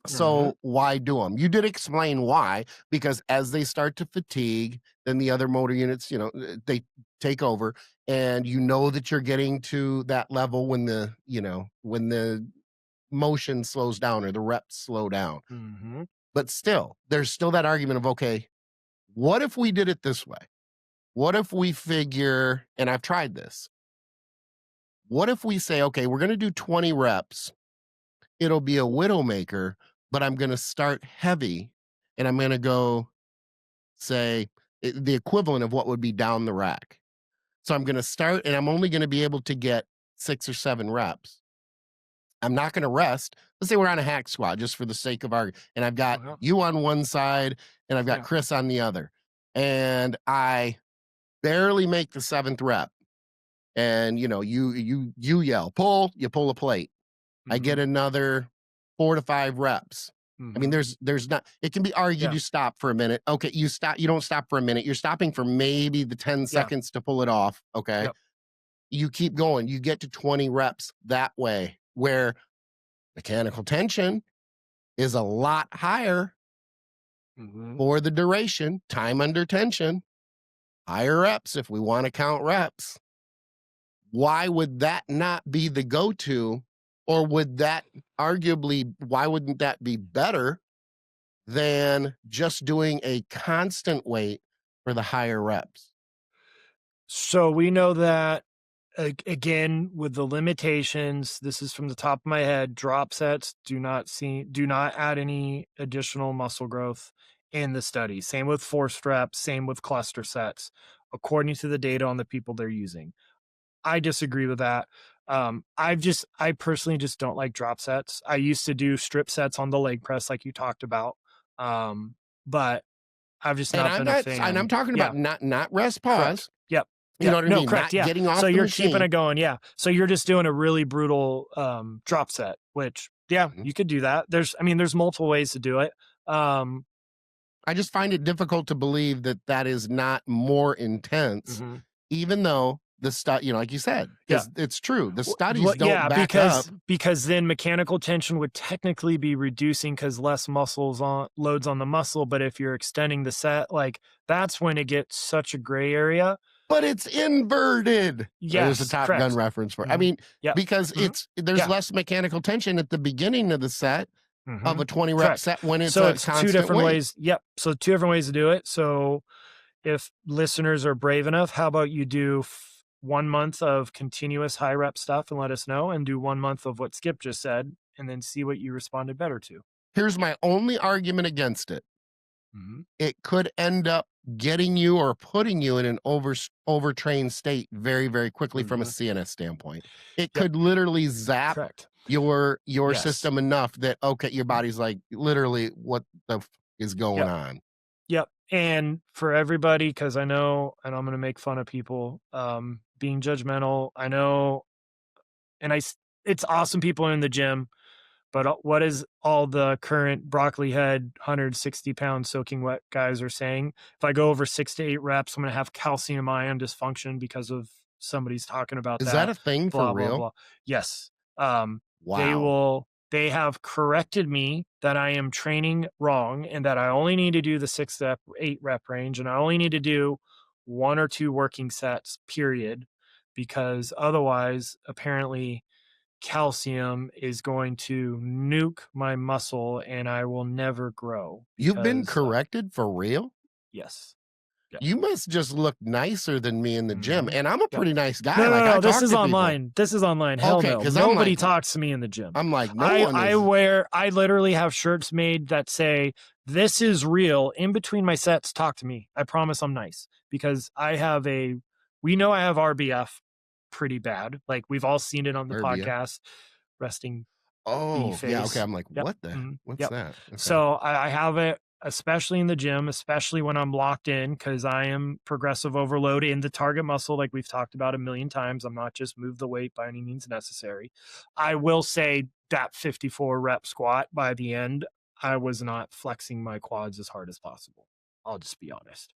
So why do them? You did explain why, because as they start to fatigue, then the other motor units, they take over, and that you're getting to that level when the motion slows down or the reps slow down. But still, there's still that argument of, okay, what if we did it this way? What if we figure, and I've tried this, what if we say, okay, we're going to do 20 reps. It'll be a Widowmaker, but I'm going to start heavy and I'm going to go, say, the equivalent of what would be down the rack. So I'm going to start and I'm only going to be able to get 6 or 7 reps. I'm not going to rest. Let's say we're on a hack squat just for the sake of argument. And I've got you on one side and I've got Chris on the other. And I barely make the 7th rep. And, you yell, pull, you pull a plate. I get another 4 to 5 reps. I mean, there's not, it can be argued you stop for a minute. Okay, you don't stop for a minute. You're stopping for maybe the 10 seconds to pull it off. Okay. You keep going. You get to 20 reps that way, where mechanical tension is a lot higher for the duration, time under tension, higher reps if we want to count reps. Why would that not be the go-to? Or would that arguably, why wouldn't that be better than just doing a constant weight for the higher reps? So we know that, again, with the limitations, this is from the top of my head, drop sets do not add any additional muscle growth in the study. Same with forced reps, same with cluster sets, according to the data on the people they're using. I disagree with that. I personally just don't like drop sets. I used to do strip sets on the leg press like you talked about. But I've just not been a fan. And I'm talking about not rest pause. Correct. Yep. You know what I mean? Correct. Not getting off so the you're machine. keeping it going. Yeah. So you're just doing a really brutal drop set, which you could do that. There's multiple ways to do it. I just find it difficult to believe that is not more intense, even though the study, you know, like you said, it's true. The studies Well, don't back up. because then mechanical tension would technically be reducing because less loads on the muscle. But if you're extending the set, like that's when it gets such a gray area. But it's inverted. Yes, there's a Top correct. Gun reference for it. I mean, because there's Yeah. less mechanical tension at the beginning of the set of a 20 rep Correct. set when it's So a it's constant two different weight. ways. Yep. So 2 different ways to do it. So if listeners are brave enough, how about you do 1 month of continuous high rep stuff and let us know, and do 1 month of what Skip just said, and then see what you responded better to. Here's my only argument against it. Mhm. It could end up getting you or putting you in an overtrained state very, very quickly from a CNS standpoint. It could literally zap Correct. your Yes. system enough that, okay, your body's like, literally, what the f is going on? Yep. And for everybody, because I know, and I'm going to make fun of people being judgmental. I know, and it's awesome people in the gym, but what is all the current broccoli head 160-pound soaking wet guys are saying? If I go over 6 to 8 reps, I'm going to have calcium ion dysfunction because of somebody's talking about that. Is that a thing blah, for real? Blah, blah. Yes. Wow. They have corrected me that I am training wrong and that I only need to do the 6 to 8 rep range, and I only need to do 1 or 2 working sets, period, because otherwise, apparently, calcium is going to nuke my muscle and I will never grow. You've been because, corrected for real? Yes. Yeah. You must just look nicer than me in the gym, and I'm a pretty nice guy. No, like, no, I this talk is to online. people. This is online. Hell Okay, no. 'cause I'm Nobody like- talks to me in the gym. I'm like, no one is. I literally have shirts made that say, "This is real." In between my sets, talk to me. I promise I'm nice, because we know I have RBF pretty bad. Like, we've all seen it on the RBF? podcast. Resting Oh, face. yeah, okay, I'm like, Yep. what the what's Yep. that? Okay. So I have it, especially in the gym, especially when I'm locked in, because I am progressive overload in the target muscle, like we've talked about a million times. I'm not just move the weight by any means necessary. I will say that 54 rep squat by the end, I was not flexing my quads as hard as possible. I'll just be honest.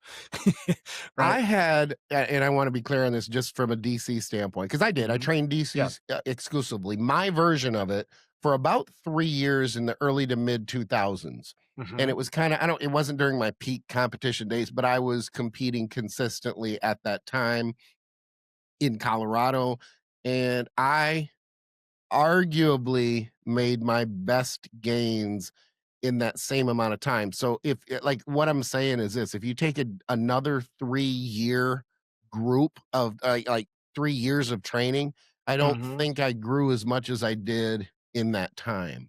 I had, and I want to be clear on this just from a DC standpoint, because I did. I trained DCs exclusively. My version of it for about 3 years in the early to mid 2000s. And it was kind of, it wasn't during my peak competition days, but I was competing consistently at that time in Colorado. And I arguably made my best gains in that same amount of time. So if like what I'm saying is this, if you take another 3-year group of like 3 years of training, I don't think I grew as much as I did in that time.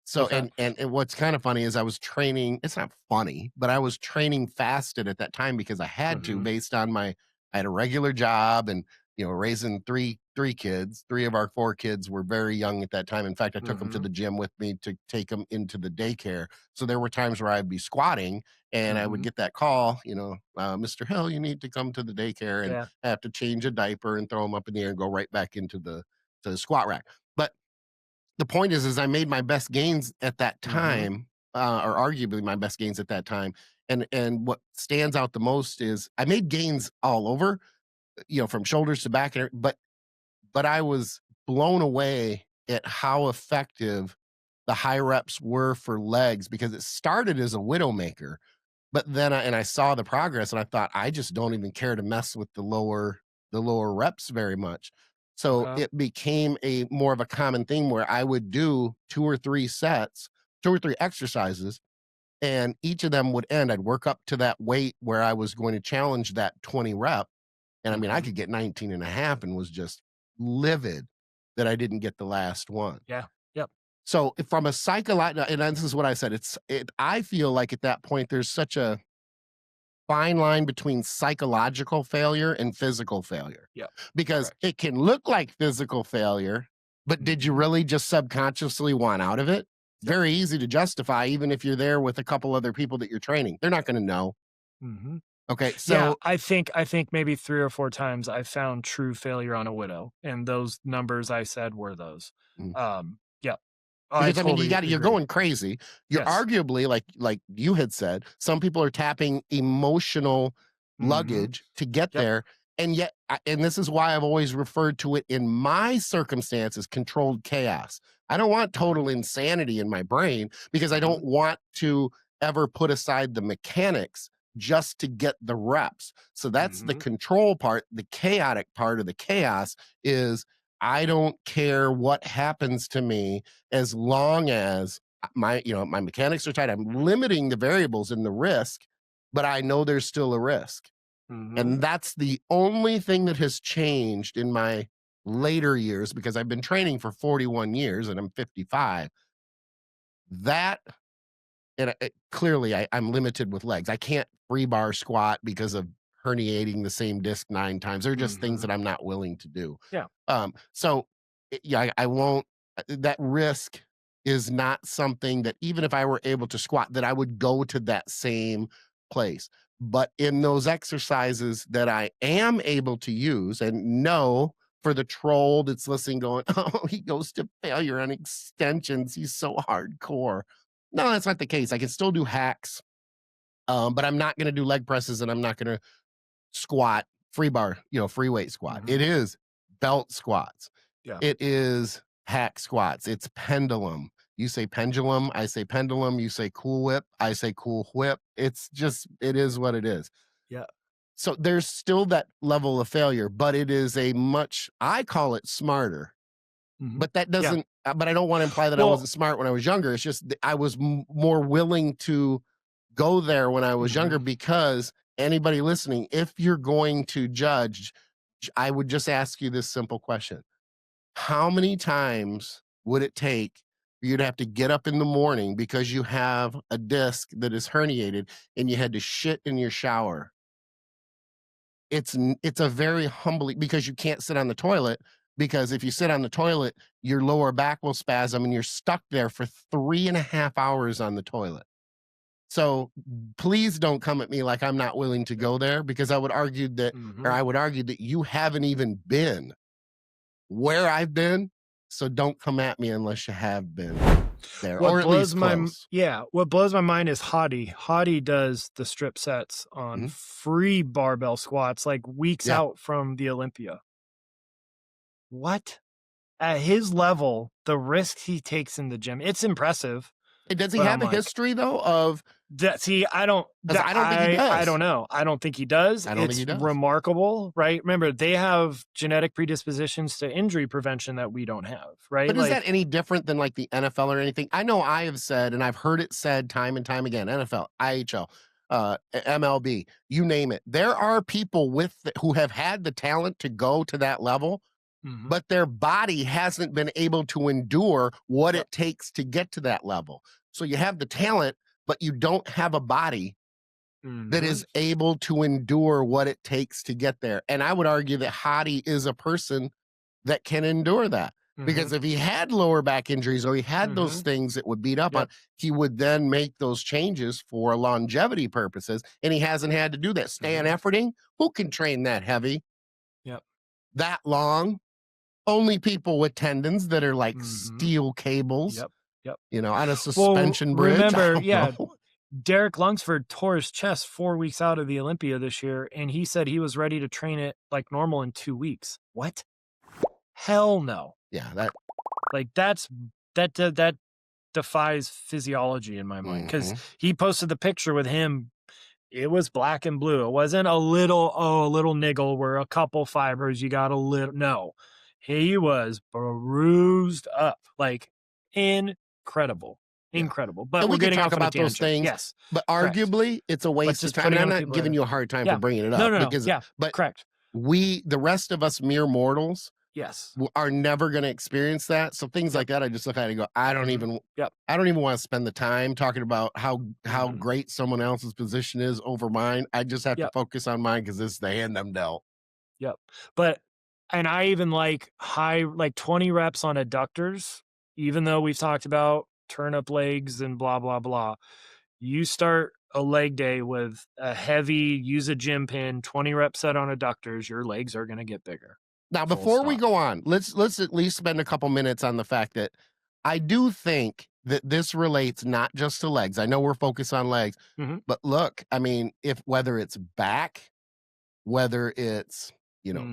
So, and what's kind of funny is I was training, it's not funny, but I was training fasted at that time because I had to, based on I had a regular job and, you know, raising three kids. 3 of our 4 kids were very young at that time. In fact, I took them to the gym with me to take them into the daycare. So there were times where I'd be squatting and I would get that call, you know, Mr. Hill, you need to come to the daycare, and I have to change a diaper and throw them up in the air and go right back into the squat rack. But the point is I made my best gains at that time, or arguably my best gains at that time. And what stands out the most is I made gains all over, you know, from shoulders to back, but I was blown away at how effective the high reps were for legs, because it started as a widowmaker, but then I saw the progress and I thought, I just don't even care to mess with the lower reps very much. So it became more of a common thing where I would do 2 or 3 sets, 2 or 3 exercises, and each of them would end. I'd work up to that weight where I was going to challenge that 20 rep. And I mean, I could get 19 and a half and was just livid that I didn't get the last one. Yeah. Yep. So from a psychological, and this is what I said, I feel like at that point, there's such a fine line between psychological failure and physical failure. Yeah. Because it can look like physical failure, but did you really just subconsciously want out of it? Very easy to justify, even if you're there with a couple other people that you're training. They're not going to know. Okay, so yeah, I think maybe 3 or 4 times I found true failure on a widow, and those numbers I said were those. Yeah. Because I mean, you're going crazy. You're arguably, like you had said, some people are tapping emotional luggage to get there. And yet, and this is why I've always referred to it in my circumstances, controlled chaos. I don't want total insanity in my brain because I don't want to ever put aside the mechanics just to get the reps. So that's the control part. The chaotic part of the chaos is I don't care what happens to me as long as my mechanics are tight. I'm limiting the variables in the risk, but I know there's still a risk. And that's the only thing that has changed in my later years, because I've been training for 41 years and I'm 55. That, and clearly I'm limited with legs. I can't free bar squat because of herniating the same disc 9 times. They're just things that I'm not willing to do. Yeah. So yeah, I won't, that risk is not something that even if I were able to squat, that I would go to that same place. But in those exercises that I am able to use, and no, for the troll that's listening going, oh, he goes to failure on extensions, he's so hardcore. No, that's not the case. I can still do hacks, but I'm not going to do leg presses, and I'm not going to squat, free bar, free weight squat. It is belt squats. Yeah. It is hack squats. It's pendulum. You say pendulum, I say pendulum. You say cool whip, I say cool whip. It's just, it is what it is. Yeah. So there's still that level of failure, but it is a much, I call it smarter. But that doesn't, but I don't want to imply that I wasn't smart when I was younger. It's just that I was more willing to go there when I was younger, because anybody listening, if you're going to judge, I would just ask you this simple question. How many times would it take for you to have to get up in the morning because you have a disc that is herniated and you had to shit in your shower? It's a very humbling, because you can't sit on the toilet, because if you sit on the toilet, your lower back will spasm and you're stuck there for 3.5 hours on the toilet. So please don't come at me like I'm not willing to go there, because I would argue that, or I would argue that you haven't even been where I've been. So don't come at me unless you have been there, or at least close. What blows my mind is Hottie does the strip sets on free barbell squats like weeks out from the Olympia. What? At his level, the risks he takes in the gym, it's impressive. Does he have a history though of? See, I don't think he does. I don't know. I don't think he does. I don't think he does. Remarkable, right? Remember, they have genetic predispositions to injury prevention that we don't have, right? But is that any different than like the NFL or anything? I know I have said, and I've heard it said time and time again, NFL, IHL, MLB, you name it. There are people who have had the talent to go to that level, but their body hasn't been able to endure what it takes to get to that level. So you have the talent, but you don't have a body that is able to endure what it takes to get there. And I would argue that Hottie is a person that can endure that. Because if he had lower back injuries, or he had those things that would beat up on, he would then make those changes for longevity purposes. And he hasn't had to do that. Stan Efferding, who can train that heavy? That long? Only people with tendons that are like steel cables. On a suspension bridge. Remember, Derek Lunsford tore his chest 4 weeks out of the Olympia this year, and he said he was ready to train it like normal in 2 weeks. What? Hell no. Yeah, that defies physiology in my mind, because he posted the picture with him. It was black and blue. It wasn't a little niggle where a couple fibers you got a little. No, he was bruised up, like incredible. But we're getting off about those things. Yes, but arguably it's a waste of time. And I'm not giving you a hard time for bringing it up. No. But correct. The rest of us mere mortals, yes, are never going to experience that. So things like that, I just look at it and go, I don't even want to spend the time talking about how great someone else's position is over mine. I just have to focus on mine because it's the hand I'm dealt. And I even like 20 reps on adductors, even though we've talked about turn up legs and blah, blah, blah. You start a leg day with a heavy, use a gym pin, 20 rep set on adductors, your legs are going to get bigger. Now, before we go on, let's at least spend a couple minutes on the fact that I do think that this relates not just to legs. I know we're focused on legs, but look, I mean, whether it's back, whether it's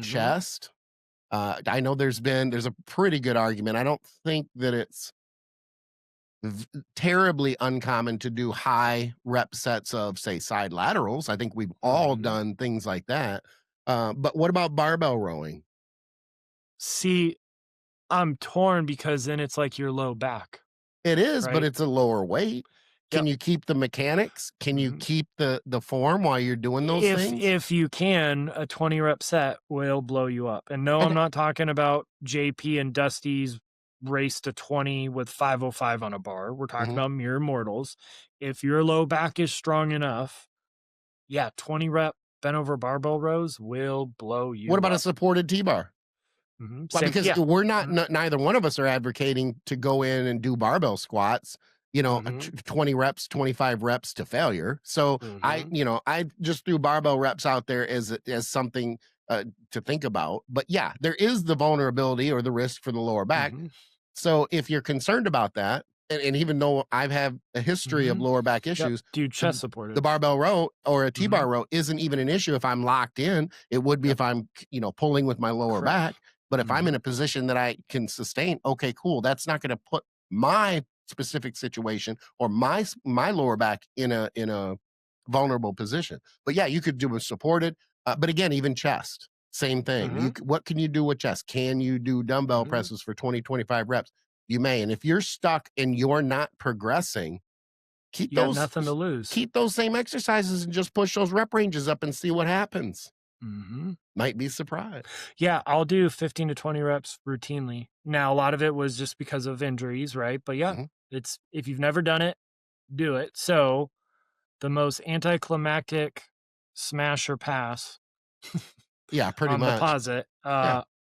chest. I know there's a pretty good argument. I don't think that it's terribly uncommon to do high rep sets of, say, side laterals. I think we've all done things like that. But what about barbell rowing? See, I'm torn because then it's like your low back. It is, but Right. it's a lower weight. Can Yep. you keep the mechanics? Can you keep the form while you're doing those things? If you can, a 20 rep set will blow you up. And no, I'm not talking about JP and Dusty's race to 20 with 505 on a bar. We're talking about mere mortals. If your low back is strong enough, 20 rep bent over barbell rows will blow you What about up. a supported T-bar? Well, because we're not, neither one of us are advocating to go in and do barbell squats, 20 reps, 25 reps to failure. So I just threw barbell reps out there as something to think about. But yeah, there is the vulnerability or the risk for the lower back. So if you're concerned about that, and even though I've had a history of lower back issues, dude, chest supported. The barbell row or a T-bar row isn't even an issue if I'm locked in. It would be if I'm, pulling with my lower back. But if I'm in a position that I can sustain, okay, cool. That's not going to put my specific situation or my lower back in a vulnerable position. But yeah, you could do a supported. But again, even chest, same thing. What can you do with chest? Can you do dumbbell presses for 20, 25 reps? You may. And if you're stuck and you're not progressing, keep those nothing to lose. Keep those same exercises and just push those rep ranges up and see what happens. Might be surprised. Yeah, I'll do 15 to 20 reps routinely. Now, a lot of it was just because of injuries, right? But it's if you've never done it, do it. So the most anticlimactic smash or pass pretty on much. the Posit,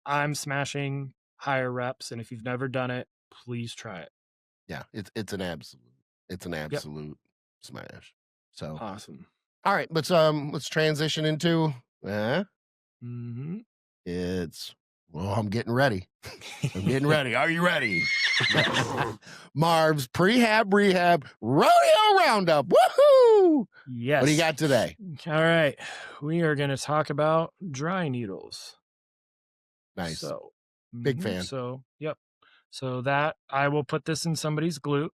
I'm smashing higher reps. And if you've never done it, please try it. Yeah, it's an absolute smash. So awesome. All right, let's transition into it's I'm getting ready. I'm getting ready. Are you ready? Marv's Prehab Rehab Rodeo Round Up. Woohoo! Yes. What do you got today? All right. We are going to talk about dry needles. Nice. So, big fan. So that I will put this in somebody's glute,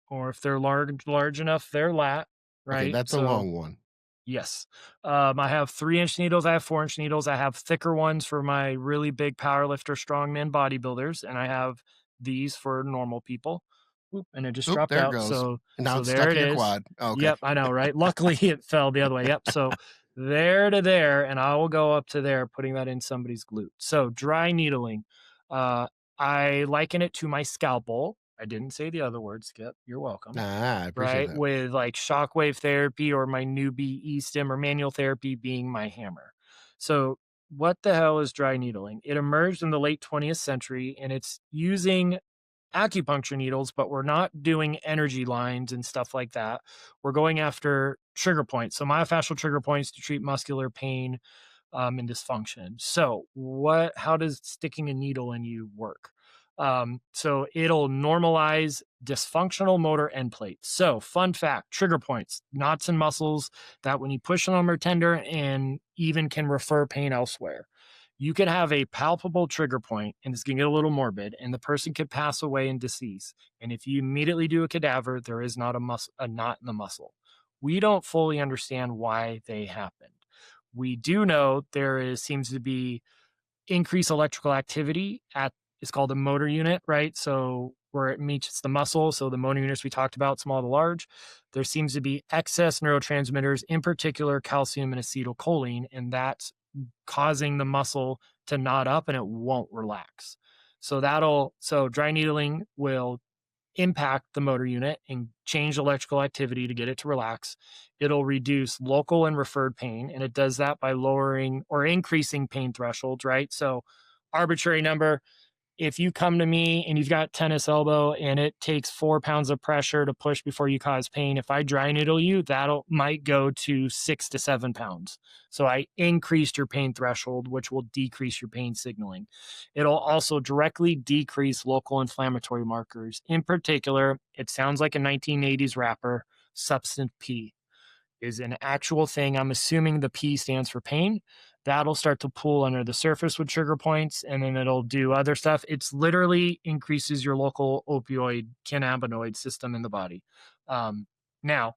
or if they're large enough, their lat. Right. Okay, that's a long one. Yes. I have 3-inch needles. I have 4-inch needles. I have thicker ones for my really big powerlifter, strongman bodybuilders. And I have these for normal people. Oop, and it just dropped out. Goes. So now it's there stuck it in your is. quad. Okay. Yep, I know, right? Luckily it fell the other way. Yep. So there to there, and I will go up to there, putting that in somebody's glute. So dry needling. I liken it to my scalpel. I didn't say the other word, Skip. You're welcome. I appreciate that. With like shockwave therapy or my newbie E-stim or manual therapy being my hammer. So what the hell is dry needling? It emerged in the late 20th century, and it's using acupuncture needles, but we're not doing energy lines and stuff like that. We're going after trigger points. So myofascial trigger points to treat muscular pain and dysfunction. So how does sticking a needle in you work? So it'll normalize dysfunctional motor end plates. So fun fact, trigger points, knots and muscles that when you push on them are tender and even can refer pain elsewhere. You can have a palpable trigger point, and it's going to get a little morbid, and the person could pass away in decease. And if you immediately do a cadaver, there is not a knot in the muscle. We don't fully understand why they happened. We do know seems to be increased electrical activity it's called the motor unit, right? So where it meets the muscle. So the motor units we talked about, small to large, there seems to be excess neurotransmitters, in particular calcium and acetylcholine, and that's causing the muscle to knot up and it won't relax. So dry needling will impact the motor unit and change electrical activity to get it to relax. It'll reduce local and referred pain, and it does that by lowering or increasing pain thresholds, right? So arbitrary number, if you come to me and you've got tennis elbow and it takes 4 pounds of pressure to push before you cause pain, if I dry needle you, might go to 6 to 7 pounds. So I increased your pain threshold, which will decrease your pain signaling. It'll also directly decrease local inflammatory markers. In particular, it sounds like a 1980s rapper, Substance P is an actual thing. I'm assuming the P stands for pain that'll start to pull under the surface with trigger points, and then it'll do other stuff. It's literally increases your local opioid cannabinoid system in the body. Now,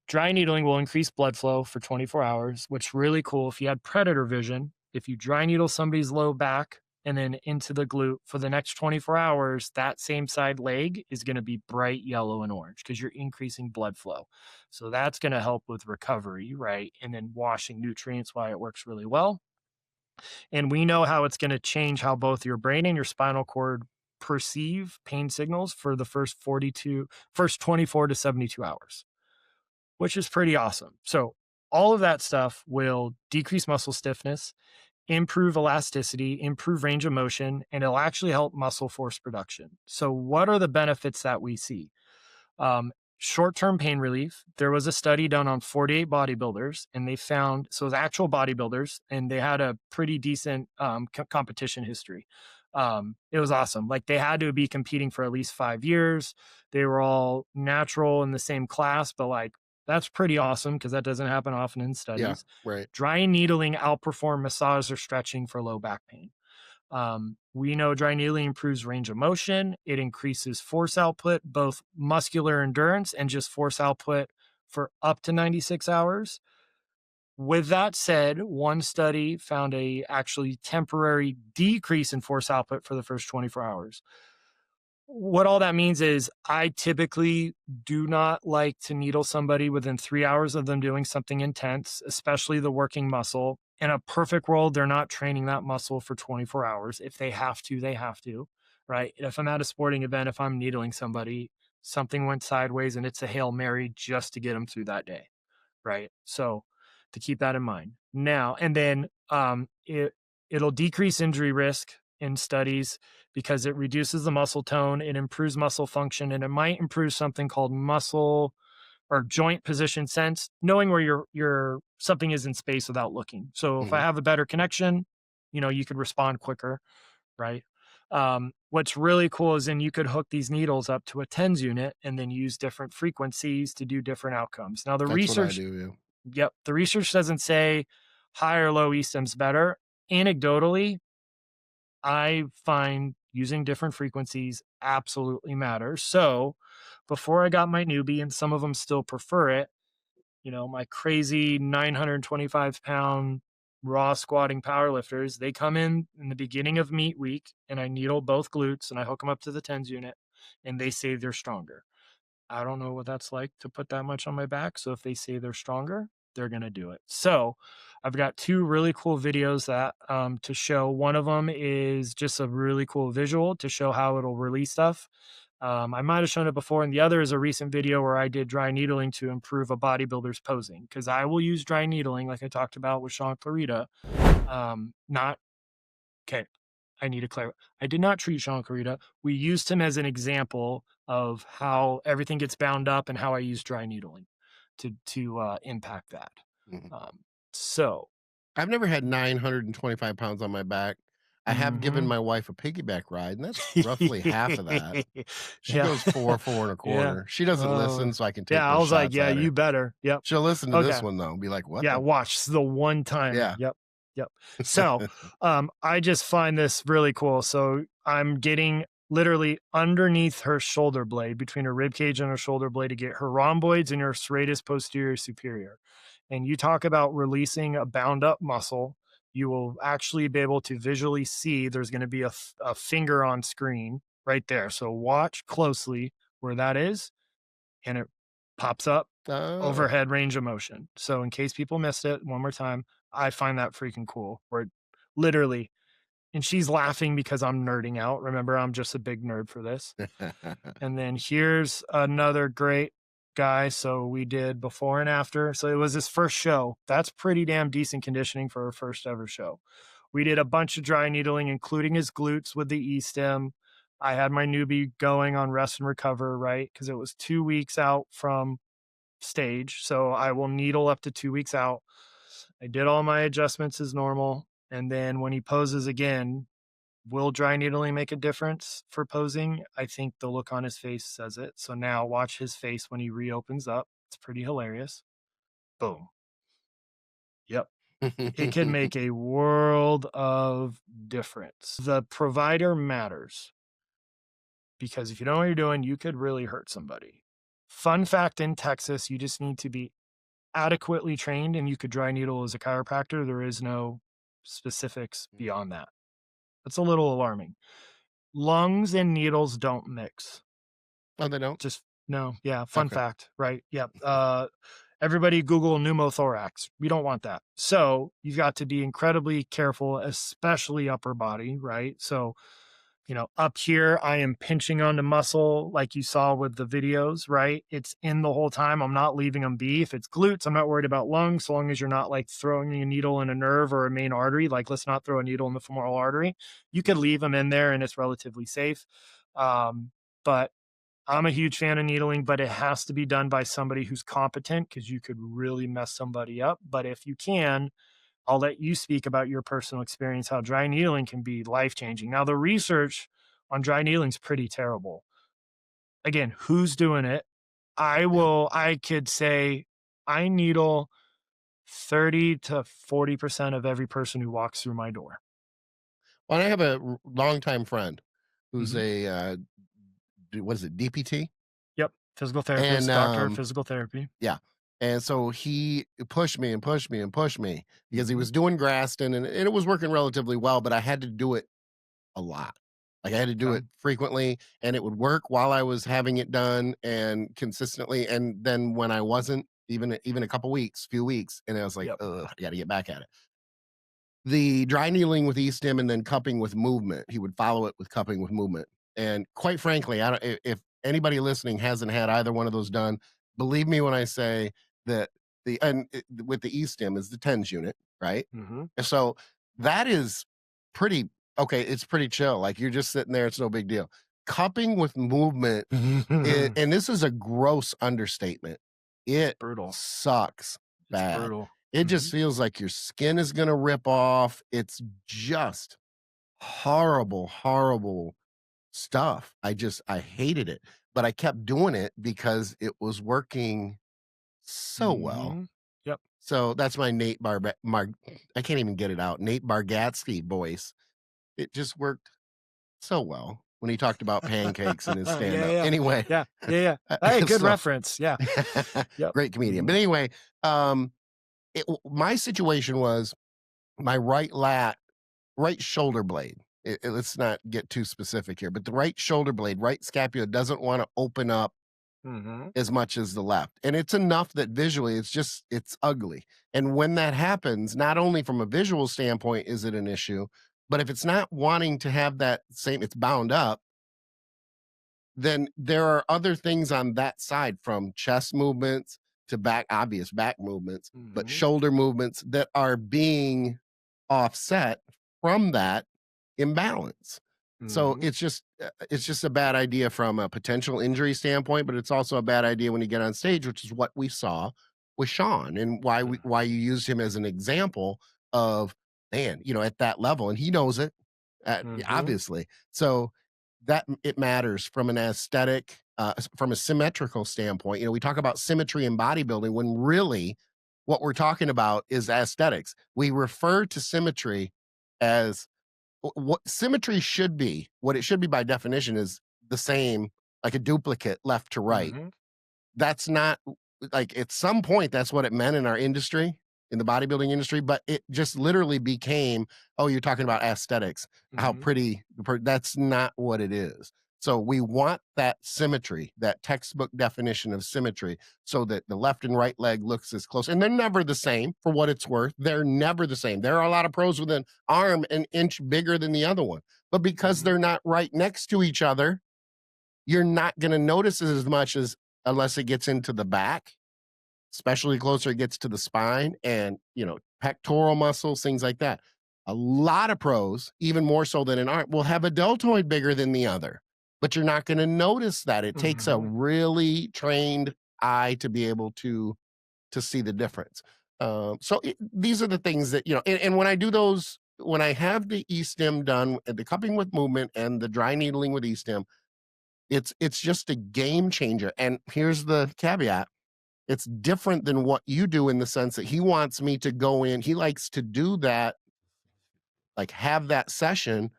dry needling will increase blood flow for 24 hours, which is really cool. If you had predator vision, if you dry needle somebody's low back and then into the glute for the next 24 hours, that same side leg is going to be bright yellow and orange because you're increasing blood flow. So that's going to help with recovery, right? And then washing nutrients, why it works really well. And we know how it's going to change how both your brain and your spinal cord perceive pain signals for the first 24 to 72 hours, which is pretty awesome. So all of that stuff will decrease muscle stiffness, improve elasticity, improve range of motion, and it'll actually help muscle force production. So what are the benefits that we see? Short-term pain relief. There was a study done on 48 bodybuilders, and they found, so it was actual bodybuilders, and they had a pretty decent competition history. It was awesome. Like, they had to be competing for at least 5 years. They were all natural in the same class, but like, that's pretty awesome because that doesn't happen often in studies. Yeah, right. Dry needling outperformed massage or stretching for low back pain. We know dry needling improves range of motion. It increases force output, both muscular endurance and just force output for up to 96 hours. With that said, one study found a actually temporary decrease in force output for the first 24 hours. What all that means is I typically do not like to needle somebody within 3 hours of them doing something intense, especially the working muscle. In a perfect world, they're not training that muscle for 24 hours. If they have to, they have to, right? If I'm at a sporting event, if I'm needling somebody, something went sideways and it's a Hail Mary just to get them through that day, right? So to keep that in mind. Now, and then it'll decrease injury risk in studies because it reduces the muscle tone, it improves muscle function, and it might improve something called muscle or joint position sense, knowing where your something is in space without looking. So if I have a better connection, you could respond quicker, right? What's really cool is then you could hook these needles up to a TENS unit and then use different frequencies to do different outcomes. Now, the That's research, what I do, yep, the research doesn't say high or low E-stim's better. Anecdotally, I find using different frequencies absolutely matters. So before I got my newbie, and some of them still prefer it, my crazy 925-pound raw squatting powerlifters, they come in the beginning of meet week and I needle both glutes and I hook them up to the TENS unit and they say they're stronger. I don't know what that's like to put that much on my back. So if they say they're stronger, they're going to do it. So I've got 2 really cool videos that to show. One of them is just a really cool visual to show how it'll release stuff. I might have shown it before. And the other is a recent video where I did dry needling to improve a bodybuilder's posing, because I will use dry needling like I talked about with Sean Clarita. Okay, I need to clarify. I did not treat Sean Clarita. We used him as an example of how everything gets bound up and how I use dry needling to impact that. So I've never had 925 pounds on my back. I have given my wife a piggyback ride, and that's roughly half of that. She goes 4 and a quarter. She doesn't listen, so I can take I those was like, shots yeah, at her. you better. Yep. She'll listen to this one, though, and be like, what? Yeah, watch the one time. Yeah. Yep. So I just find this really cool. So I'm getting literally underneath her shoulder blade, between her rib cage and her shoulder blade, to get her rhomboids and her serratus posterior superior. And you talk about releasing a bound up muscle, you will actually be able to visually see there's going to be a finger on screen right there. So watch closely where that is, and it pops up overhead range of motion. So in case people missed it, one more time, I find that freaking cool, where literally, and she's laughing because I'm nerding out. Remember, I'm just a big nerd for this. And then here's another great guy. So we did before and after. So it was his first show. That's pretty damn decent conditioning for her first ever show. We did a bunch of dry needling, including his glutes with the E-stim. I had my newbie going on rest and recover, right? Because it was 2 weeks out from stage. So I will needle up to 2 weeks out. I did all my adjustments as normal. And then when he poses again, will dry needling make a difference for posing? I think the look on his face says it. So now watch his face when he reopens up. It's pretty hilarious. Boom. Yep. It can make a world of difference. The provider matters because if you don't know what you're doing, you could really hurt somebody. Fun fact, in Texas, you just need to be adequately trained and you could dry needle as a chiropractor. There is no specifics beyond that. That's a little alarming. Lungs and needles don't mix. Oh, they don't? Just no. Yeah. Fun Okay. fact. Right. Yep. Everybody Google pneumothorax. We don't want that. So you've got to be incredibly careful, especially upper body. Right. So, up here, I am pinching onto muscle like you saw with the videos, right? It's in the whole time. I'm not leaving them be. If it's glutes, I'm not worried about lungs, so long as you're not like throwing a needle in a nerve or a main artery. Like, let's not throw a needle in the femoral artery. You could leave them in there and it's relatively safe. But I'm a huge fan of needling, but it has to be done by somebody who's competent because you could really mess somebody up. But if you can, I'll let you speak about your personal experience, how dry needling can be life-changing. Now, the research on dry needling is pretty terrible. Again, who's doing it? I could say I needle 30 to 40% of every person who walks through my door. Well, I have a longtime friend who's Mhm. what is it, DPT? Yep. Physical therapist, And doctor of physical therapy. yeah. And so he pushed me and pushed me and pushed me because he Mhm. was doing Graston and it was working relatively well, but I had to do it a lot. Like I had to do Okay. it frequently and it would work while I was having it done and consistently. And then when I wasn't, even a couple weeks, few weeks, and I was like, Yep. ugh, I gotta get back at it. The dry needling with E-stim and then cupping with movement. He would follow it with cupping with movement. And quite frankly, I don't if anybody listening hasn't had either one of those done, believe me when I say that with the E-stim is the tens unit, right? Mhm. And so that is pretty okay, it's pretty chill. Like you're just sitting there, it's no big deal. Cupping with movement, and this is a gross understatement. It's It brutal. sucks It's bad. brutal. It just Mhm. feels like your skin is gonna rip off. It's just horrible, horrible stuff. I hated it, but I kept doing it because it was working so well. Mhm. Yep. So that's my I can't even get it out. Nate Bargatze voice. It just worked so well when he talked about pancakes in his Yeah, stand-up. yeah. Anyway, Yeah. Yeah, yeah. Hey, good so reference. Yeah. Yep. great comedian. But Mhm. anyway, my situation was my right shoulder blade. Let's not get too specific here, but the right shoulder blade, right scapula doesn't want to open up Mhm. as much as the left. And it's enough that visually it's ugly. And when that happens, not only from a visual standpoint is it an issue, but if it's not wanting to have that same, it's bound up, then there are other things on that side from chest movements to obvious back movements, but Mhm. shoulder movements that are being offset from that imbalance. So Mhm. it's just a bad idea from a potential injury standpoint, but it's also a bad idea when you get on stage, which is what we saw with Sean and why you used him as an example of man, at that level, and he knows it, Mhm. obviously. So that it matters from an aesthetic, from a symmetrical standpoint. We talk about symmetry in bodybuilding when really what we're talking about is aesthetics. We refer to symmetry as what symmetry should be. What it should be by definition is the same, like a duplicate left to right. Mhm. That's not like at some point that's what it meant in our industry, in the bodybuilding industry, but it just literally became, oh, you're talking about aesthetics, how Mhm. pretty that's not what it is. So we want that symmetry, that textbook definition of symmetry, so that the left and right leg looks as close. And they're never the same for what it's worth. They're never the same. There are a lot of pros with an arm an inch bigger than the other one. But because Mhm. they're not right next to each other, you're not going to notice it as much as unless it gets into the back, especially closer it gets to the spine and, pectoral muscles, things like that. A lot of pros, even more so than an arm, will have a deltoid bigger than the other, but you're not going to notice that. It takes a Mhm. really trained eye to be able to see the difference. These are the things that, and when I do those, when I have the E-stim done, the cupping with movement and the dry needling with E-stim, it's just a game changer. And here's the caveat. It's different than what you do in the sense that he wants me to go in. He likes to do that, like have that session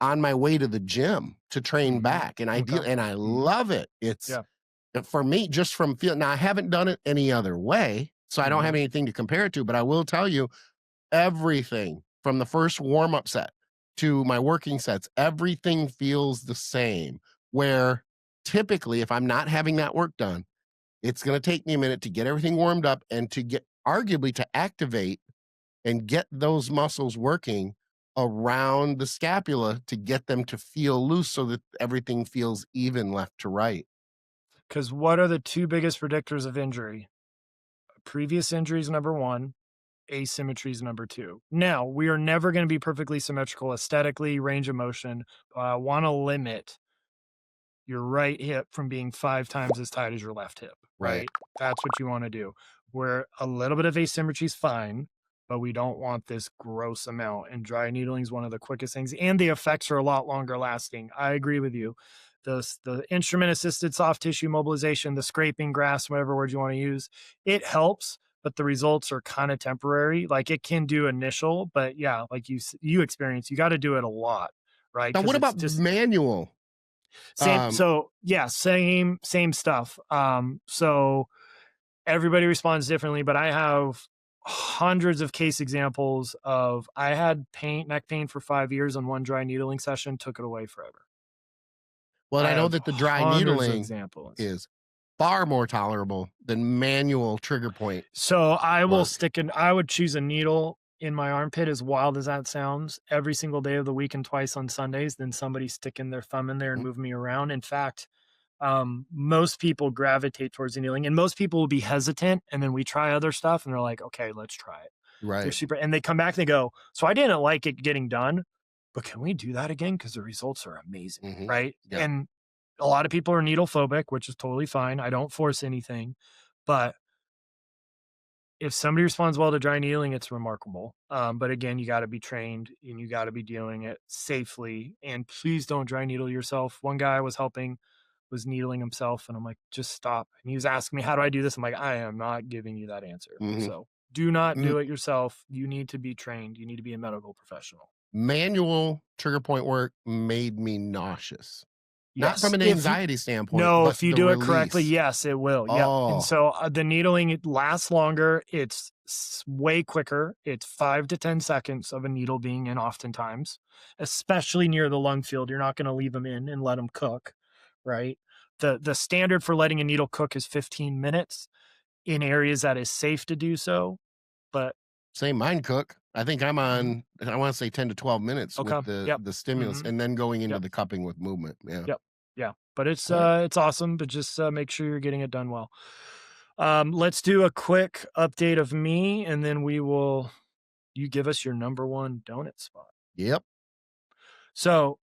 on my way to the gym to train back. And I love it. It's for me, just from feeling. Now I haven't done it any other way, so I don't have anything to compare it to, but I will tell you everything from the first warm-up set to my working sets, everything feels the same. Where typically, if I'm not having that work done, it's going to take me a minute to get everything warmed up and to get arguably to activate and get those muscles working around the scapula to get them to feel loose so that everything feels even left to right. Because what are the two biggest predictors of injury? Previous injuries, number one. Asymmetry is number two. Now, we are never going to be perfectly symmetrical aesthetically, range of motion. I want to limit your right hip from being 5 times as tight as your left hip, right? That's what you want to do. Where a little bit of asymmetry is fine, but we don't want this gross amount. And dry needling is one of the quickest things, and the effects are a lot longer lasting. I agree with you. The instrument-assisted soft tissue mobilization, the scraping, grasp, whatever word you want to use, it helps, but the results are kind of temporary. Like it can do initial, but yeah, like you experience, you got to do it a lot, right? Now, what about just manual? Same. So yeah, same stuff. So everybody responds differently, but I have hundreds of case examples of I had neck pain for 5 years on one dry needling session, took it away forever. Well, I know that the dry needling is far more tolerable than manual trigger point. So I would choose a needle in my armpit, as wild as that sounds, every single day of the week and twice on Sundays, then somebody sticking their thumb in there and moving me around. In fact, most people gravitate towards the needling, and most people will be hesitant, and then we try other stuff and they're like, okay, let's try it. Right. They're super, and they come back and they go, so I didn't like it getting done, but can we do that again? Because the results are amazing. Right. Yeah. And a lot of people are needle phobic, which is totally fine. I don't force anything, but if somebody responds well to dry needling, it's remarkable. But again, you got to be trained and you got to be doing it safely, and please don't dry needle yourself. One guy I was helping was needling himself, and I'm like, just stop. And he was asking me, how do I do this? I'm like, I am not giving you that answer. So do not do it yourself. You need to be trained. You need to be a medical professional. Manual trigger point work made me nauseous. Yes. Not from an anxiety standpoint. No, if you do it correctly, yes, it will. Oh. Yeah. And so the needling, it lasts longer. It's way quicker. It's 5 to 10 seconds of a needle being in oftentimes, especially near the lung field. You're not going to leave them in and let them cook, right? The standard for letting a needle cook is 15 minutes in areas that is safe to do so. But same mine cook. I think I'm on, I want to say 10 to 12 minutes with the stimulus and then going into the cupping with movement. Yeah. Yeah. But it's awesome, but just make sure you're getting it done well. Let's do a quick update of me, and then you give us your number one donut spot. Yep. So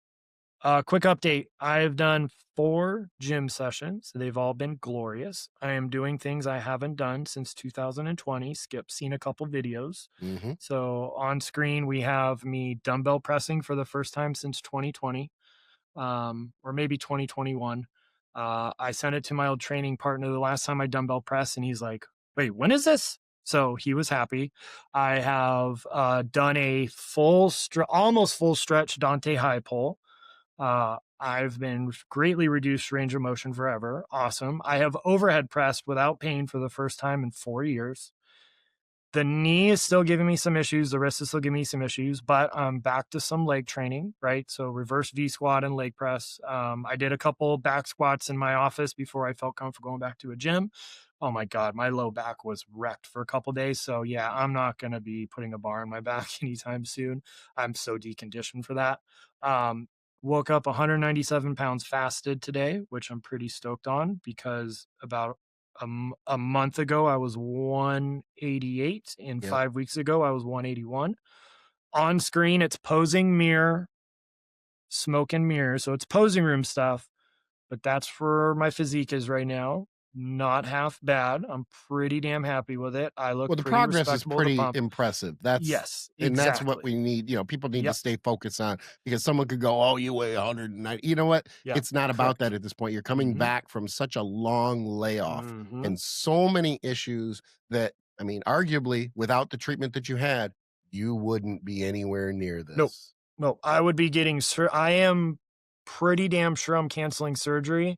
quick update. I've done 4 gym sessions. They've all been glorious. I am doing things I haven't done since 2020. Skip's seen a couple videos. So on screen, we have me dumbbell pressing for the first time since 2020, or maybe 2021. I sent it to my old training partner the last time I dumbbell pressed, and he's like, wait, when is this? So he was happy. I have done a almost full stretch Dante high pull. I've been greatly reduced range of motion forever. Awesome. I have overhead pressed without pain for the first time in 4 years. The knee is still giving me some issues. The wrist is still giving me some issues, but I'm back to some leg training, right? So reverse V squat and leg press. I did a couple back squats in my office before I felt comfortable going back to a gym. Oh my God, my low back was wrecked for a couple days. So yeah, I'm not going to be putting a bar in my back anytime soon. I'm so deconditioned for that. Woke up 197 pounds fasted today, which I'm pretty stoked on, because about a month ago I was 188, and 5 weeks ago I was 181. On screen, it's posing mirror, smoke and mirror. So it's posing room stuff, but that's where my physique is right now. not half bad. I'm pretty damn happy with it. I look Well, the pretty progress is respectable with the pretty pump. impressive. Yes, And that's what exactly. we need. People need to Yep. stay focused on, because someone could go, "Oh, you weigh 190." You know what? Yeah. It's not about that Correct. at this point. You're coming back from such a long layoff Mm-hmm. and so many issues that, I mean, arguably, without the treatment that you had, you wouldn't be anywhere near Nope. this. No, I would be getting I am pretty damn sure I'm canceling surgery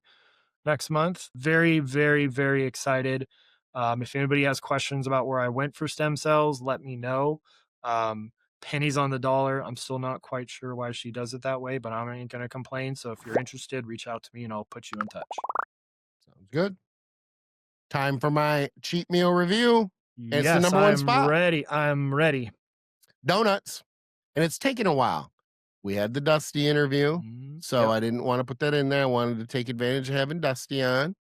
next month. Very, very, very excited. If anybody has questions about where I went for stem cells, let me know. Pennies on the dollar. I'm still not quite sure why she does it that way, but I ain't gonna complain. So if you're interested, reach out to me and I'll put you in touch. Sounds good. Time for my cheat meal review. And it's the Yes, number one I'm spot. ready. I'm ready. Donuts. And it's taken a while. We had the Dusty interview, so Yep. I didn't want to put that in there. I wanted to take advantage of having Dusty on.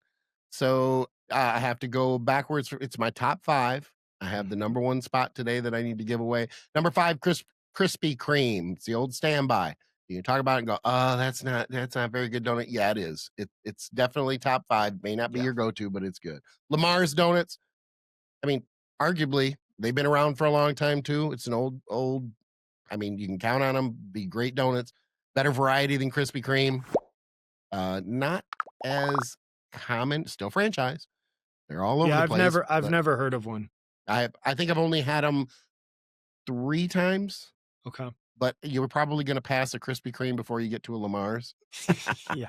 So I have to go backwards. It's my top 5. I have the number 1 spot today that I need to give away. Number 5, Krispy Kreme. It's the old standby. You can talk about it and go, "Oh, that's not very good donut." Yeah, it is. It's definitely top 5. May not be Yeah. your go-to, but it's good. Lamar's Donuts. I mean, arguably, they've been around for a long time too. It's an old. I mean, you can count on them. Be great donuts. Better variety than Krispy Kreme. Not as common. Still franchise. They're all over Yeah, the I've place. never heard of one. I think I've only had them 3 times. Okay. But you were probably going to pass a Krispy Kreme before you get to a Lamar's. Yeah.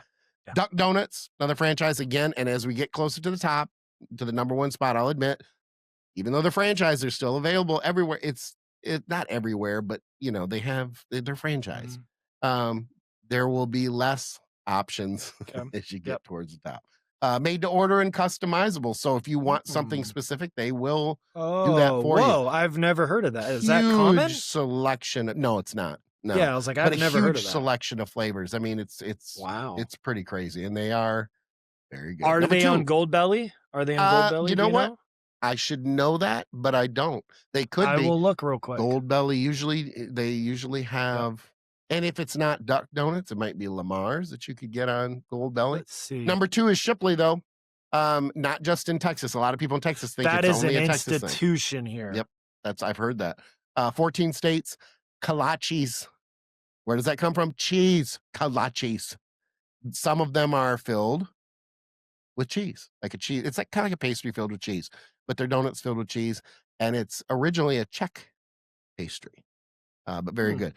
Duck Donuts, another franchise again. And as we get closer to the top, to the number 1 spot, I'll admit, even though the franchise are still available everywhere, it's not everywhere, but they're franchise. There will be less options as you get towards the top. Made to order and customizable. So if you want something specific, they will do that for you. Whoa, I've never heard of that. Is that Huge common? selection. No, it's not. No. Yeah, I was like, But I've never heard of huge that. selection of flavors. I mean, it's Wow. it's pretty crazy, and they are very good. Are Number they 2, on Gold Belly? Are they on Gold Belly? you Do know you what? know? I should know that, but I don't. They could I be. will look real quick. Gold Belly they usually have, and if it's not Duck Donuts, it might be Lamar's that you could get on Gold Belly. Let's see. Number 2 is Shipley, though. Not just in Texas. A lot of people in Texas think that it's is only an a Texas thing. institution here. Yep, I've heard that. 14 states, kolaches. Where does that come from? Cheese, kolaches. Some of them are filled with cheese, like a cheese. It's like kind of like a pastry filled with cheese, but they're donuts filled with cheese, and it's originally a Czech pastry, but very good.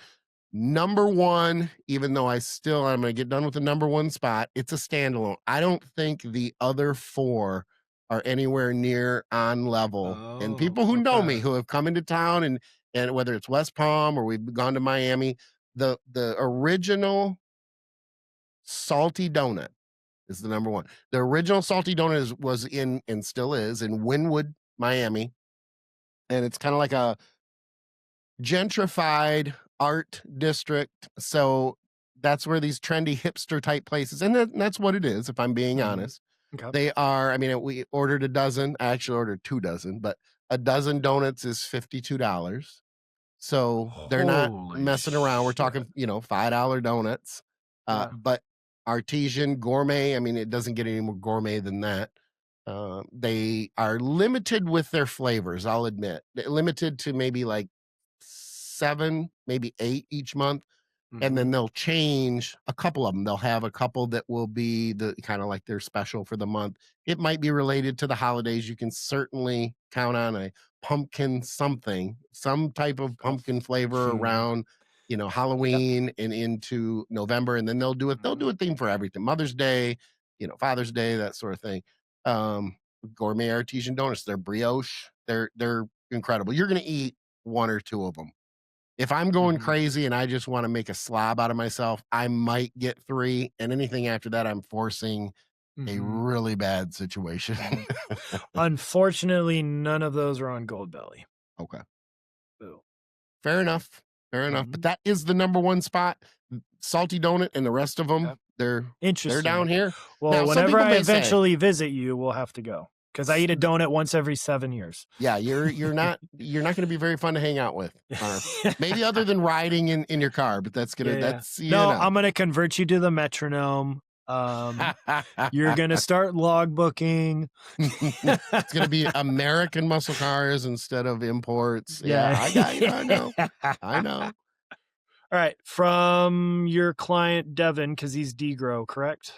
Number 1, even though I'm going to get done with the number 1 spot, it's a standalone. I don't think the other 4 are anywhere near on level. And people who know me, who have come into town, and whether it's West Palm or we've gone to Miami, the original salty donut is the number 1. The original salty donut was in, and still is, in Wynwood, Miami. And it's kind of like a gentrified art district. So that's where these trendy hipster type places, and that's what it is, if I'm being honest. Okay. They are, I mean, we ordered a dozen. I actually ordered 2 dozen, but a dozen donuts is $52. So they're not messing around. We're talking, $5 donuts. But artesian gourmet, I mean, it doesn't get any more gourmet than that. They are limited with their flavors, I'll admit. They're limited to maybe like 7, maybe 8 each month. And then they'll change a couple of them. They'll have a couple that will be the kind of like their special for the month. It might be related to the holidays. You can certainly count on a pumpkin something, some type of pumpkin flavor around, Halloween and into November. And then they'll do a theme for everything. Mother's Day, Father's Day, that sort of thing. Gourmet artesian donuts, they're brioche. They're incredible. You're going to eat 1 or 2 of them. If I'm going crazy and I just want to make a slob out of myself, I might get 3, and anything after that, I'm forcing a really bad situation. Unfortunately, none of those are on Gold Belly. Okay. Boo. Fair enough. But that is the number 1 spot. Salty donut, and the rest of them, they're down here. Well, now, whenever I eventually visit you, we'll have to go, because I eat a donut once every 7 years. Yeah, you're not going to be very fun to hang out with. Maybe other than riding in your car, but that's gonna No, I'm gonna convert you to the metronome. You're going to start logbooking. It's going to be American muscle cars instead of imports. Yeah. I know. I know. All right. From your client, Devin, because he's DGro, correct?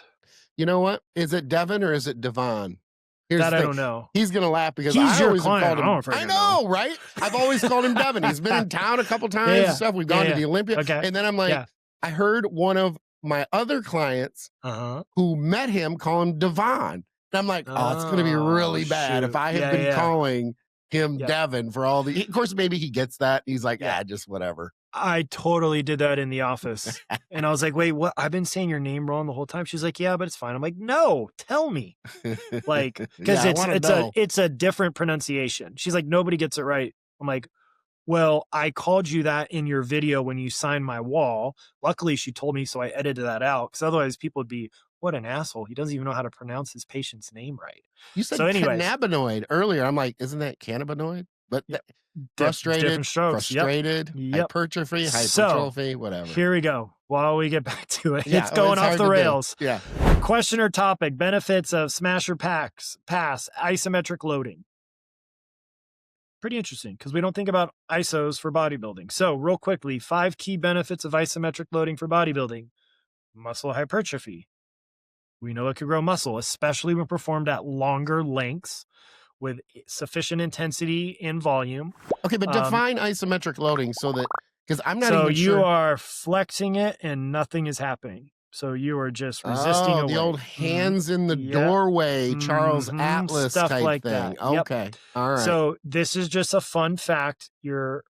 You know what? Is it Devin or is it Devon? Here's That the I thing. don't know. He's gonna laugh because He's I your always have client. called him. I know, right? I've always called him Devin. He's been in town a couple times and stuff. We've gone to the Olympia, and then I'm like, I heard one of my other clients who met him call him Devon, and I'm like, oh, it's gonna be really bad if I have been calling him Devin for all the. Of course, maybe he gets that. He's like, just whatever. I totally did that in the office. And I was like, wait, what? I've been saying your name wrong the whole time. She's like, yeah, but it's fine. I'm like, no, tell me. Like, because it's a different pronunciation. She's like, nobody gets it right. I'm like, well, I called you that in your video when you signed my wall. Luckily, she told me, so I edited that out. Because otherwise people would be, what an asshole. He doesn't even know how to pronounce his patient's name right. You said cannabinoid earlier. I'm like, isn't that cannabinoid? But frustrated, hypertrophy, whatever. Here we go. While we get back to it, it's going off the rails. Yeah. Question or topic: benefits of smasher pass isometric loading. Pretty interesting because we don't think about isos for bodybuilding. So, real quickly, 5 key benefits of isometric loading for bodybuilding: muscle hypertrophy. We know it can grow muscle, especially when performed at longer lengths, with sufficient intensity and volume. Okay, but define isometric loading so that, because I'm not even sure. So you are flexing it and nothing is happening. So you are just resisting away. The old hands in the doorway, Charles Atlas stuff type like thing. That. Okay, all right. So this is just a fun fact. The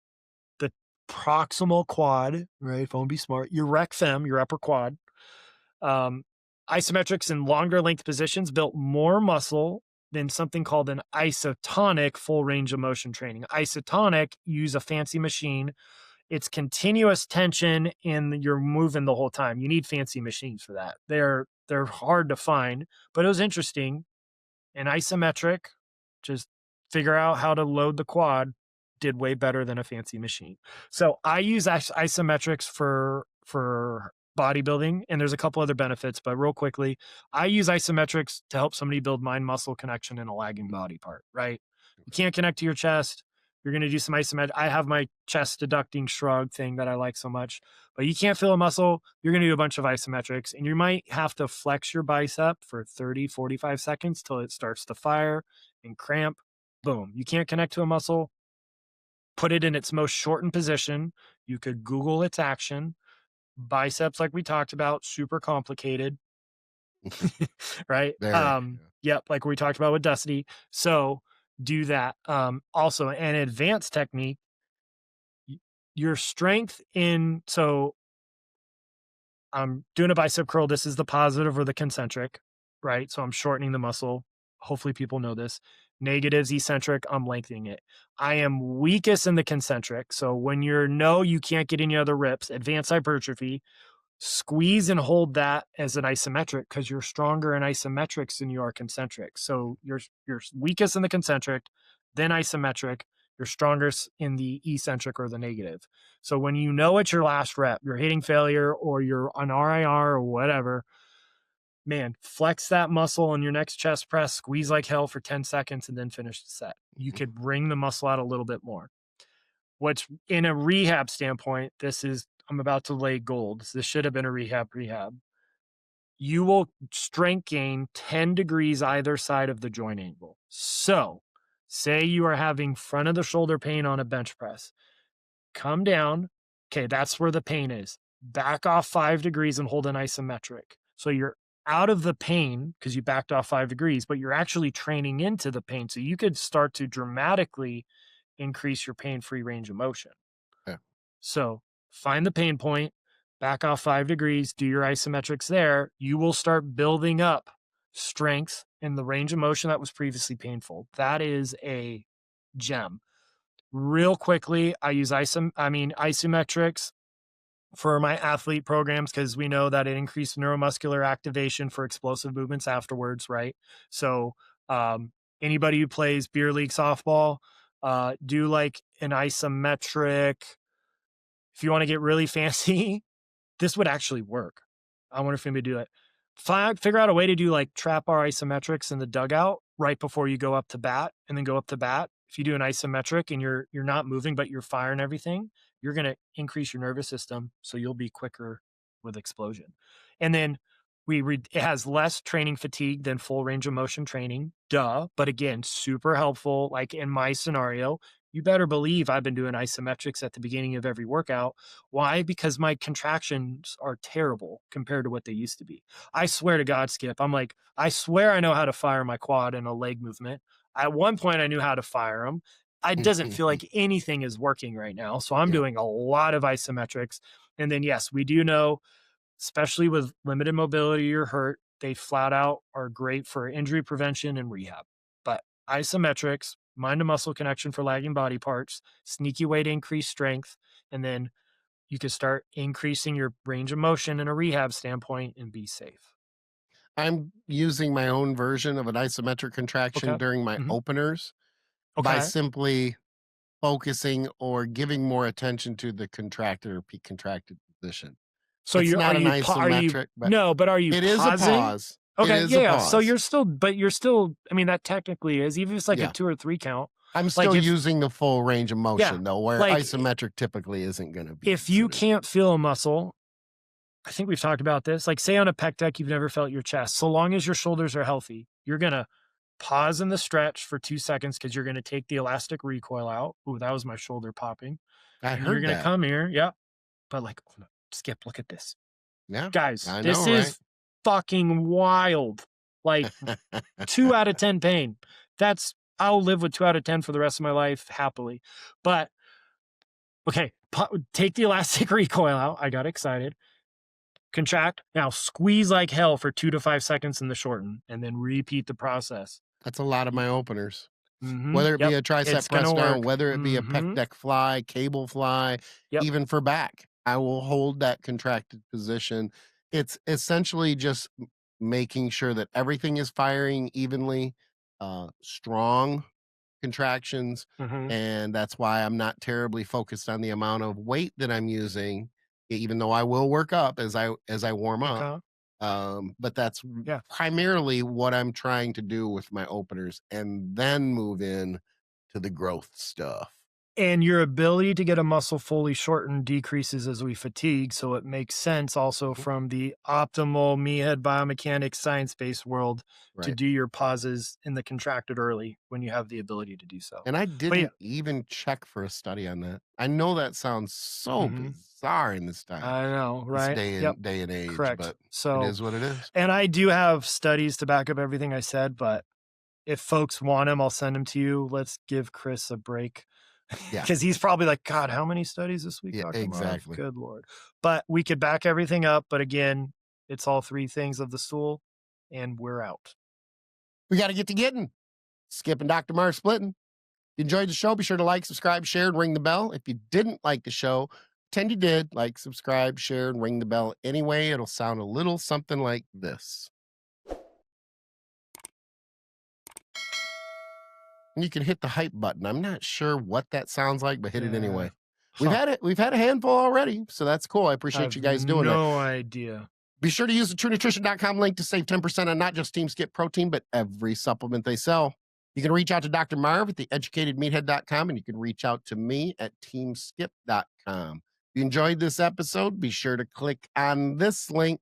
proximal quad, right? If I want to be smart, your rec fem, your upper quad. Isometrics in longer length positions built more muscle than something called an isotonic full range of motion training. Isotonic, use a fancy machine. It's continuous tension and you're moving the whole time. You need fancy machines for that. They're hard to find, but it was interesting. An isometric, just figure out how to load the quad, did way better than a fancy machine. So I use isometrics for bodybuilding, and there's a couple other benefits, but real quickly, I use isometrics to help somebody build mind-muscle connection in a lagging body part, right? You can't connect to your chest. You're going to do some isometric. I have my chest deducting shrug thing that I like so much, but you can't feel a muscle. You're going to do a bunch of isometrics, and you might have to flex your bicep for 30, 45 seconds till it starts to fire and cramp. Boom. You can't connect to a muscle. Put it in its most shortened position. You could Google its action. Biceps, like we talked about, super complicated, right? Yep, like we talked about with Dusty. So do that. Also, an advanced technique, your strength in, so I'm doing a bicep curl. This is the positive or the concentric, right? So I'm shortening the muscle. Hopefully people know this. Negatives, eccentric, I'm lengthening it. I am weakest in the concentric. So when you can't get any other rips, advanced hypertrophy, squeeze and hold that as an isometric because you're stronger in isometrics than you are concentric. So you're weakest in the concentric, then isometric, you're strongest in the eccentric or the negative. So when you know it's your last rep, you're hitting failure or you're on RIR or whatever, man, flex that muscle on your next chest press, squeeze like hell for 10 seconds, and then finish the set. You could bring the muscle out a little bit more. What's in a rehab standpoint, I'm about to lay gold. This should have been a rehab. You will strength gain 10 degrees either side of the joint angle. So say you are having front of the shoulder pain on a bench press. Come down. Okay, that's where the pain is. Back off 5 degrees and hold an isometric. So you're out of the pain because you backed off 5 degrees, but you're actually training into the pain. So you could start to dramatically increase your pain-free range of motion. Yeah. So find the pain point, back off 5 degrees, do your isometrics there. You will start building up strength in the range of motion that was previously painful. That is a gem. Real quickly, I use isometrics for my athlete programs because we know that it increased neuromuscular activation for explosive movements afterwards, right? So anybody who plays beer league softball, do like an isometric. If you want to get really fancy, this would actually work. I wonder if anybody do it. figure out a way to do like trap bar isometrics in the dugout right before you go up to bat, and then go up to bat. If you do an isometric and you're not moving, but you're firing everything, you're going to increase your nervous system. So you'll be quicker with explosion. And then it has less training fatigue than full range of motion training. Duh. But again, super helpful. Like in my scenario, you better believe I've been doing isometrics at the beginning of every workout. Why? Because my contractions are terrible compared to what they used to be. I swear to God, Skip, I swear I know how to fire my quad in a leg movement. At one point, I knew how to fire them. It doesn't feel like anything is working right now. So I'm doing a lot of isometrics. And then, yes, we do know, especially with limited mobility or hurt, they flat out are great for injury prevention and rehab. But isometrics, mind to muscle connection for lagging body parts, sneaky way to increase strength, and then you can start increasing your range of motion in a rehab standpoint and be safe. I'm using my own version of an isometric contraction during my openers by simply focusing or giving more attention to the contracted or peak contracted position. So it's not an isometric, but are you it is a pause. Okay, yeah. So you're still, I mean, that technically is, even if it's like a 2 or 3 count. I'm still using the full range of motion though, where isometric typically isn't going to be. If you can't feel a muscle, I think we've talked about this, like say on a pec deck, you've never felt your chest. So long as your shoulders are healthy, you're going to pause in the stretch for 2 seconds because you're going to take the elastic recoil out. Ooh, that was my shoulder popping. I heard you're going to that. come here. Yeah. But like, Skip, look at this. Yeah. Guys, this is fucking wild. Like 2 out of 10 pain. I'll live with 2 out of 10 for the rest of my life happily. But okay, take the elastic recoil out. I got excited. Contract. Now squeeze like hell for 2 to 5 seconds in the shorten, and then repeat the process. That's a lot of my openers. Whether it be a tricep press down, whether it be a pec deck fly, cable fly, even for back, I will hold that contracted position. It's essentially just making sure that everything is firing evenly, strong contractions. And that's why I'm not terribly focused on the amount of weight that I'm using, even though I will work up as I warm up. But that's primarily what I'm trying to do with my openers, and then move in to the growth stuff. And your ability to get a muscle fully shortened decreases as we fatigue. So it makes sense also from the optimal meathead biomechanics science-based world to do your pauses in the contracted early when you have the ability to do so. And I didn't even check for a study on that. I know that sounds so bizarre in this time. I know, right? This day and age. Correct. But so it is what it is. And I do have studies to back up everything I said, but if folks want them, I'll send them to you. Let's give Chris a break. Because he's probably like, God, how many studies this week? Exactly. Good Lord. But we could back everything up. But again, it's all 3 things of the stool, and we're out. We got to get to getting. Skip and Dr. Marv splitting. If you enjoyed the show, be sure to like, subscribe, share, and ring the bell. If you didn't like the show, pretend you did. Like, subscribe, share, and ring the bell. Anyway, it'll sound a little something like this. And you can hit the hype button. I'm not sure what that sounds like, but hit it anyway. We've had a handful already, so that's cool. I appreciate you guys doing that. No idea. Be sure to use the TrueNutrition.com link to save 10% on not just Team Skip protein, but every supplement they sell. You can reach out to Dr. Marv at theeducatedmeathead.com, and you can reach out to me at teamskip.com. If you enjoyed this episode, be sure to click on this link